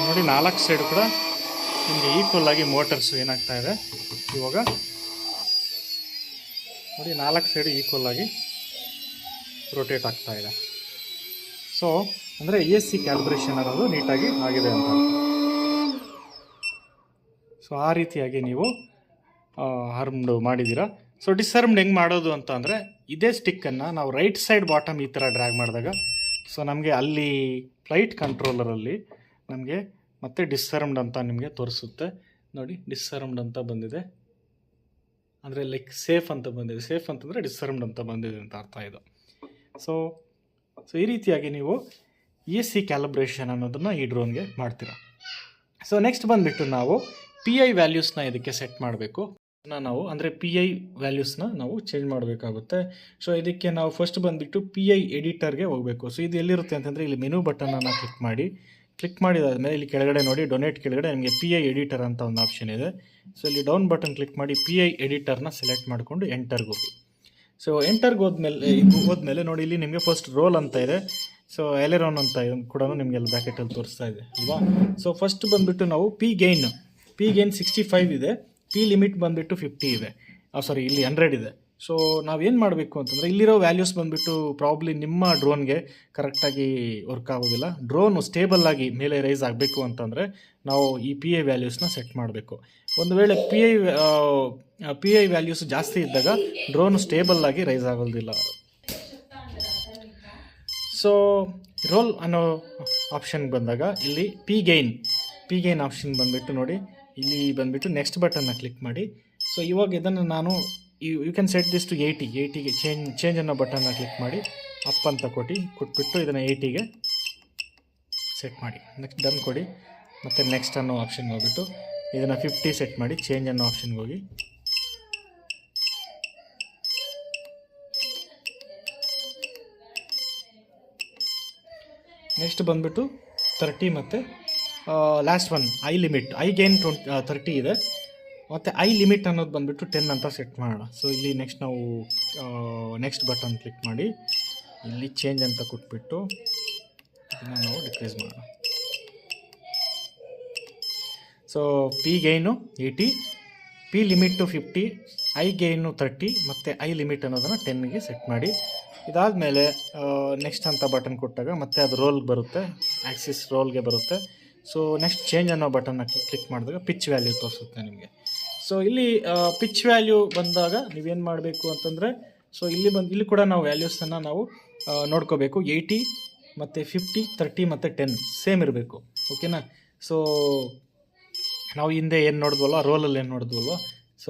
ನೋಡಿ 4 ಸೈಡು ಕೂಡ ನಿಮಗೆ ಈಕ್ವಲ್ ಆಗಿ ಮೋಟರ್ಸು ಏನಾಗ್ತಾ ಇದೆ ಇವಾಗ ನೋಡಿ 4 ಸೈಡು ಈಕ್ವಲ್ ಆಗಿ ರೊಟೇಟ್ ಆಗ್ತಾ ಇದೆ. ಸೊ ಅಂದರೆ ESC ಕ್ಯಾಲಿಬ್ರೇಷನ್ ಅನ್ನೋದು ನೀಟಾಗಿ ಆಗಿದೆ ಅಂತ. ಸೊ ಆ ರೀತಿಯಾಗಿ ನೀವು ಹರ್ಮ್ಡ್ ಮಾಡಿದ್ದೀರಾ. ಸೊ ಡಿಸ್ಅರ್ಮ್ಡ್ ಹೆಂಗೆ ಮಾಡೋದು ಅಂತ ಅಂದರೆ ಇದೇ ಸ್ಟಿಕ್ಕನ್ನು ನಾವು ರೈಟ್ ಸೈಡ್ ಬಾಟಮ್ ಈ ಥರ ಡ್ರ್ಯಾಗ್ ಮಾಡಿದಾಗ ಸೊ ನಮಗೆ ಅಲ್ಲಿ ಫ್ಲೈಟ್ ಕಂಟ್ರೋಲರಲ್ಲಿ ನಮಗೆ ಮತ್ತೆ ಡಿಸ್ಅರ್ಮ್ಡ್ ಅಂತ ನಿಮಗೆ ತೋರಿಸುತ್ತೆ. ನೋಡಿ ಡಿಸ್ಅರ್ಮ್ಡ್ ಅಂತ ಬಂದಿದೆ, ಅಂದರೆ ಲೈಕ್ ಸೇಫ್ ಅಂತ ಬಂದಿದೆ. ಸೇಫ್ ಅಂತಂದರೆ ಡಿಸ್ಅರ್ಮ್ಡ್ ಅಂತ ಬಂದಿದೆ ಅಂತ ಅರ್ಥ ಇದು. ಸೊ ಈ ರೀತಿಯಾಗಿ ನೀವು ESC ಕ್ಯಾಲಿಬ್ರೇಷನ್ ಅನ್ನೋದನ್ನು ಈ ಡ್ರೋನ್ಗೆ ಮಾಡ್ತೀರಾ. ಸೊ ನೆಕ್ಸ್ಟ್ ಬಂದುಬಿಟ್ಟು ನಾವು PI ವ್ಯಾಲ್ಯೂಸ್ನ ಇದಕ್ಕೆ ಸೆಟ್ ಮಾಡಬೇಕು. ನಾವು ಅಂದರೆ PI ವ್ಯಾಲ್ಯೂಸ್ನ ನಾವು ಚೇಂಜ್ ಮಾಡಬೇಕಾಗುತ್ತೆ. ಸೊ ಇದಕ್ಕೆ ನಾವು ಫಸ್ಟ್ ಬಂದುಬಿಟ್ಟು PI ಎಡಿಟರ್ಗೆ ಹೋಗಬೇಕು. ಸೊ ಇದು ಎಲ್ಲಿರುತ್ತೆ ಅಂತಂದರೆ ಇಲ್ಲಿ ಮೆನು ಬಟನನ್ನು ಕ್ಲಿಕ್ ಮಾಡಿದಾದ್ಮೇಲೆ ಇಲ್ಲಿ ಕೆಳಗಡೆ ನೋಡಿ ಡೊನೇಟ್ ಕೆಳಗಡೆ ನಿಮಗೆ PI ಎಡಿಟರ್ ಅಂತ ಒಂದು ಆಪ್ಷನ್ ಇದೆ. ಸೊ ಇಲ್ಲಿ ಡೌನ್ ಬಟನ್ ಕ್ಲಿಕ್ ಮಾಡಿ PI ಎಡಿಟರ್ನ ಸೆಲೆಕ್ಟ್ ಮಾಡಿಕೊಂಡು ಎಂಟರ್ಗೆ ಹೋಗಿ. ಸೊ ಎಂಟರ್ಗೆ ಹೋದ್ಮೇಲೆ ನೋಡಿ ಇಲ್ಲಿ ನಿಮಗೆ ಫಸ್ಟ್ ರೋಲ್ ಅಂತ ಇದೆ. ಸೊ ಎಲೆರೋನ್ ಅಂತ ಕೂಡ ನಿಮಗೆ ಅಲ್ಲಿ ಬ್ರ್ಯಾಕೆಟಲ್ಲಿ ತೋರಿಸ್ತಾ ಇದೆ ಅಲ್ವಾ. ಸೊ ಫಸ್ಟ್ ಬಂದುಬಿಟ್ಟು ನಾವು ಪಿ ಗೈನ್ 65 ಇದೆ, ಪಿ ಲಿಮಿಟ್ ಬಂದುಬಿಟ್ಟು 50 ಇದೆ, ಸಾರಿ ಇಲ್ಲಿ 100 ಇದೆ. ಸೊ ನಾವೇನು ಮಾಡಬೇಕು ಅಂತಂದರೆ ಇಲ್ಲಿರೋ ವ್ಯಾಲ್ಯೂಸ್ ಬಂದುಬಿಟ್ಟು ಪ್ರಾಬ್ಲಿ ನಿಮ್ಮ ಡ್ರೋನ್ಗೆ ಕರೆಕ್ಟಾಗಿ ವರ್ಕ್ ಆಗೋದಿಲ್ಲ. ಡ್ರೋನು ಸ್ಟೇಬಲ್ ಆಗಿ ಮೇಲೆ ರೈಸ್ ಆಗಬೇಕು ಅಂತಂದರೆ ನಾವು ಈ PI ವ್ಯಾಲ್ಯೂಸ್ನ ಸೆಟ್ ಮಾಡಬೇಕು. ಒಂದು ವೇಳೆ PI ವ್ಯಾಲ್ಯೂಸ್ ಜಾಸ್ತಿ ಇದ್ದಾಗ ಡ್ರೋನು ಸ್ಟೇಬಲ್ ಆಗಿ ರೈಸ್ ಆಗೋದಿಲ್ಲ. ಸೊ ರೋಲ್ ಅನ್ನೋ ಆಪ್ಷನ್ಗೆ ಬಂದಾಗ ಇಲ್ಲಿ ಪಿ ಗೈನ್ ಆಪ್ಷನ್ ಬಂದುಬಿಟ್ಟು ನೋಡಿ ಇಲ್ಲಿ ಬಂದುಬಿಟ್ಟು ನೆಕ್ಸ್ಟ್ ಬಟನ್ನ ಕ್ಲಿಕ್ ಮಾಡಿ. ಸೊ ಇವಾಗ ಇದನ್ನು ನಾನು you can set this to 80ಗೆ ಚೇಂಜ್ ಅನ್ನೋ ಬಟನ್ನ ಕ್ಲಿಕ್ ಮಾಡಿ ಅಪ್ ಅಂತ ಕೊಟ್ಬಿಟ್ಟು ಇದನ್ನು 80ಗೆ ಸೆಟ್ ಮಾಡಿ. ನೆಕ್ಸ್ಟ್ ಡನ್ ಕೊಡಿ, ಮತ್ತು ನೆಕ್ಸ್ಟ್ ಅನ್ನೋ ಆಪ್ಷನ್ಗೆ ಹೋಗ್ಬಿಟ್ಟು ಇದನ್ನು 50 ಸೆಟ್ ಮಾಡಿ ಚೇಂಜ್ ಅನ್ನೋ ಆಪ್ಷನ್ಗೆ ಹೋಗಿ. ನೆಕ್ಸ್ಟ್ ಬಂದುಬಿಟ್ಟು 30 ಮತ್ತು ಲಾಸ್ಟ್ ಒನ್ ಐ ಗೈನ್ 30 ಇದೆ, ಮತ್ತು ಐ ಲಿಮಿಟ್ ಅನ್ನೋದು ಬಂದುಬಿಟ್ಟು 10 ಅಂತ ಸೆಟ್ ಮಾಡೋಣ. ಸೊ ಇಲ್ಲಿ ನೆಕ್ಸ್ಟ್ ನಾವು ನೆಕ್ಸ್ಟ್ ಬಟನ್ ಕ್ಲಿಕ್ ಮಾಡಿ ಇಲ್ಲಿ ಚೇಂಜ್ ಅಂತ ಕೊಟ್ಬಿಟ್ಟು ಇದನ್ನು ನಾವು ಡಿಕ್ರೀಸ್ ಮಾಡೋಣ. So P gain 80, P limit 50, I gain 30 ಮತ್ತು ಐ ಲಿಮಿಟ್ ಅನ್ನೋದನ್ನು 10ಗೆ ಸೆಟ್ ಮಾಡಿ. ಇದಾದಮೇಲೆ ನೆಕ್ಸ್ಟ್ ಅಂತ ಬಟನ್ ಕೊಟ್ಟಾಗ ಮತ್ತೆ ಅದು ರೋಲ್ಗೆ ಬರುತ್ತೆ, ಆ್ಯಕ್ಸಿಸ್ ರೋಲ್ಗೆ ಬರುತ್ತೆ. ಸೊ ನೆಕ್ಸ್ಟ್ ಚೇಂಜ್ ಅನ್ನೋ ಬಟನ್ನ ಕ್ಲಿಕ್ ಮಾಡಿದಾಗ ಪಿಚ್ ವ್ಯಾಲ್ಯೂ ತೋರಿಸುತ್ತೆ ನಿಮಗೆ. ಸೊ ಇಲ್ಲಿ ಪಿಚ್ ವ್ಯಾಲ್ಯೂ ಬಂದಾಗ ನೀವೇನು ಮಾಡಬೇಕು ಅಂತಂದರೆ ಸೊ ಇಲ್ಲಿ ಕೂಡ ನಾವು ವ್ಯಾಲ್ಯೂಸನ್ನು ನಾವು ನೋಡ್ಕೋಬೇಕು. 80 ಮತ್ತು 50, 30 ಮತ್ತು 10 ಸೇಮ್ ಇರಬೇಕು, ಓಕೆನಾ. ಸೊ ನಾವು ಹಿಂದೆ ಏನು ನೋಡಿದ್ವಲ್ವ, ರೋಲಲ್ಲಿ ಏನು ನೋಡಿದ್ವಲ್ವ, ಸೊ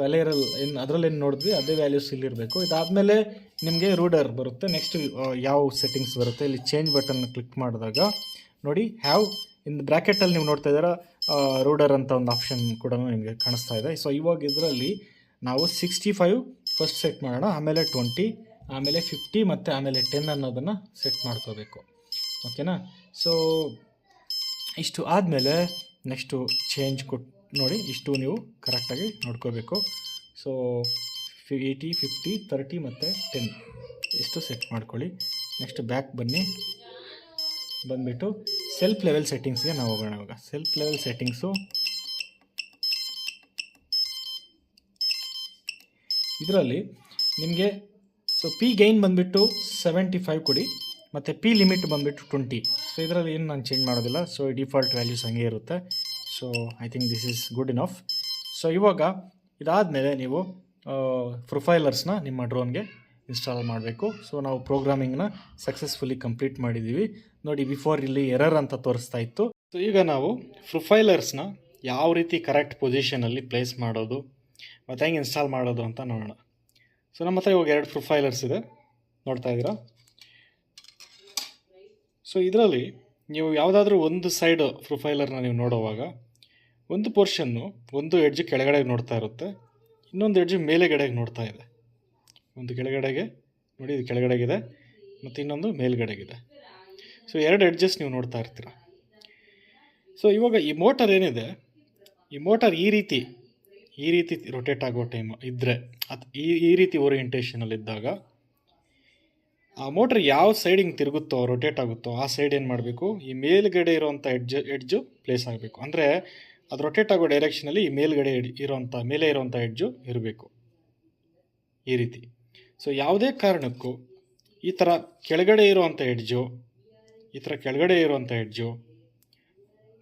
ಅದರಲ್ಲಿ ಏನು ನೋಡಿದ್ವಿ ಅದೇ ವ್ಯಾಲ್ಯೂಸ್ ಇಲ್ಲಿರಬೇಕು. ಇದಾದಮೇಲೆ ನಿಮಗೆ ರೂಡರ್ ಬರುತ್ತೆ. ನೆಕ್ಸ್ಟ್ ಯಾವ ಸೆಟ್ಟಿಂಗ್ಸ್ ಬರುತ್ತೆ, ಇಲ್ಲಿ ಚೇಂಜ್ ಬಟನ್ ಕ್ಲಿಕ್ ಮಾಡಿದಾಗ ನೋಡಿ ಇನ್ ಬ್ರ್ಯಾಕೆಟಲ್ಲಿ ನೀವು ನೋಡ್ತಾ ಇದ್ದೀರಾ ರೂಡರ್ ಅಂತ ಒಂದು ಆಪ್ಷನ್ ಕೂಡ ನಿಮಗೆ ಕಾಣಿಸ್ತಾ ಇದೆ. ಸೊ ಇವಾಗ ಇದರಲ್ಲಿ ನಾವು 65 ಫಸ್ಟ್ ಸೆಟ್ ಮಾಡೋಣ, ಆಮೇಲೆ 20, ಆಮೇಲೆ 50 ಮತ್ತು ಆಮೇಲೆ 10 ಅನ್ನೋದನ್ನು ಸೆಟ್ ಮಾಡ್ಕೋಬೇಕು. ಓಕೆನಾ. ಸೊ ಇಷ್ಟು ಆದಮೇಲೆ ನೆಕ್ಸ್ಟು ಚೇಂಜ್ ನೋಡಿ, ಇಷ್ಟು ನೀವು ಕರೆಕ್ಟಾಗಿ ನೋಡ್ಕೋಬೇಕು. ಸೊ 80, 50, 30 ಮತ್ತು 10 ಇಷ್ಟು ಸೆಟ್ ಮಾಡ್ಕೊಳ್ಳಿ. ನೆಕ್ಸ್ಟ್ ಬ್ಯಾಕ್ ಬಂದುಬಿಟ್ಟು ಸೆಲ್ಫ್ ಲೆವೆಲ್ ಸೆಟ್ಟಿಂಗ್ಸ್ಗೆ ನಾವು ಹೋಗೋಣ. ಇವಾಗ ಸೆಲ್ಫ್ ಲೆವೆಲ್ ಸೆಟ್ಟಿಂಗ್ಸು ಇದರಲ್ಲಿ ನಿಮಗೆ ಪಿ ಗೈನ್ ಬಂದುಬಿಟ್ಟು 75 ಕೊಡಿ, ಮತ್ತು ಪಿ ಲಿಮಿಟ್ ಬಂದುಬಿಟ್ಟು 20. ಸೊ ಇದರಲ್ಲಿ ಏನು ನಾನು ಚೇಂಜ್ ಮಾಡೋದಿಲ್ಲ. ಸೊ ಡಿಫಾಲ್ಟ್ ವ್ಯಾಲ್ಯೂಸ್ ಹಂಗೆ ಇರುತ್ತೆ. So I think this is good enough. So ಇವಾಗ ಇದಾದಮೇಲೆ ನೀವು ಪ್ರೊಫೈಲರ್ಸ್ನ ನಿಮ್ಮ ಡ್ರೋನ್ಗೆ ಇನ್ಸ್ಟಾಲ್ ಮಾಡಬೇಕು. ಸೊ ನಾವು ಪ್ರೋಗ್ರಾಮಿಂಗ್ನ ಸಕ್ಸಸ್ಫುಲಿ ಕಂಪ್ಲೀಟ್ ಮಾಡಿದ್ದೀವಿ ನೋಡಿ. ಬಿಫೋರ್ ಇಲ್ಲಿ ಎರರ್ ಅಂತ ತೋರಿಸ್ತಾ ಇತ್ತು. ಸೊ ಈಗ ನಾವು ಪ್ರೊಫೈಲರ್ಸ್ನ ಯಾವ ರೀತಿ ಕರೆಕ್ಟ್ ಪೊಸಿಷನಲ್ಲಿ ಪ್ಲೇಸ್ ಮಾಡೋದು ಮತ್ತು ಹೆಂಗೆ ಇನ್ಸ್ಟಾಲ್ ಮಾಡೋದು ಅಂತ ನೋಡೋಣ. ಸೊ ನಮ್ಮ ಹತ್ರ ಇವಾಗ 2 ಪ್ರೊಫೈಲರ್ಸ್ ಇದೆ, ನೋಡ್ತಾ ಇದ್ದೀರಾ. ಸೊ ಇದರಲ್ಲಿ ನೀವು ಯಾವುದಾದ್ರೂ ಒಂದು ಸೈಡ್ ಪ್ರೊಫೈಲರ್ನ ನೀವು ನೋಡುವಾಗ ಒಂದು ಪೋರ್ಷನ್ನು ಒಂದು ಎಡ್ಜ್ ಕೆಳಗಡೆಗೆ ನೋಡ್ತಾ ಇರುತ್ತೆ, ಇನ್ನೊಂದು ಎಡ್ಜ್ ಮೇಲೆಗಡೆಗೆ ನೋಡ್ತಾ ಇದೆ. ಒಂದು ಕೆಳಗಡೆಗೆ ನೋಡಿ, ಇದು ಕೆಳಗಡೆಗಿದೆ ಮತ್ತು ಇನ್ನೊಂದು ಮೇಲ್ಗಡೆಗಿದೆ. ಸೊ 2 ಎಡ್ಜಸ್ ನೀವು ನೋಡ್ತಾ ಇರ್ತೀರ. ಸೊ ಇವಾಗ ಈ ಮೋಟರ್ ಏನಿದೆ, ಈ ಮೋಟರ್ ಈ ರೀತಿ ರೊಟೇಟ್ ಆಗೋ ಟೈಮ್ ಇದ್ದರೆ ಈ ರೀತಿ ಓರಿಯೆಂಟೇಷನಲ್ಲಿದ್ದಾಗ ಆ ಮೋಟ್ರ್ ಯಾವ ಸೈಡಿಗೆ ತಿರುಗುತ್ತೋ ರೊಟೇಟ್ ಆಗುತ್ತೋ ಆ ಸೈಡ್ ಏನು ಮಾಡಬೇಕು, ಈ ಮೇಲ್ಗಡೆ ಇರೋವಂಥ ಎಡ್ಜು ಪ್ಲೇಸ್ ಆಗಬೇಕು. ಅಂದರೆ ಅದು ರೊಟೇಟ್ ಆಗೋ ಡೈರೆಕ್ಷನಲ್ಲಿ ಈ ಮೇಲ್ಗಡೆ ಮೇಲೆ ಇರೋವಂಥ ಎಡ್ಜು ಇರಬೇಕು ಈ ರೀತಿ. ಸೊ ಯಾವುದೇ ಕಾರಣಕ್ಕೂ ಈ ಥರ ಕೆಳಗಡೆ ಇರೋವಂಥ ಎಡ್ಜು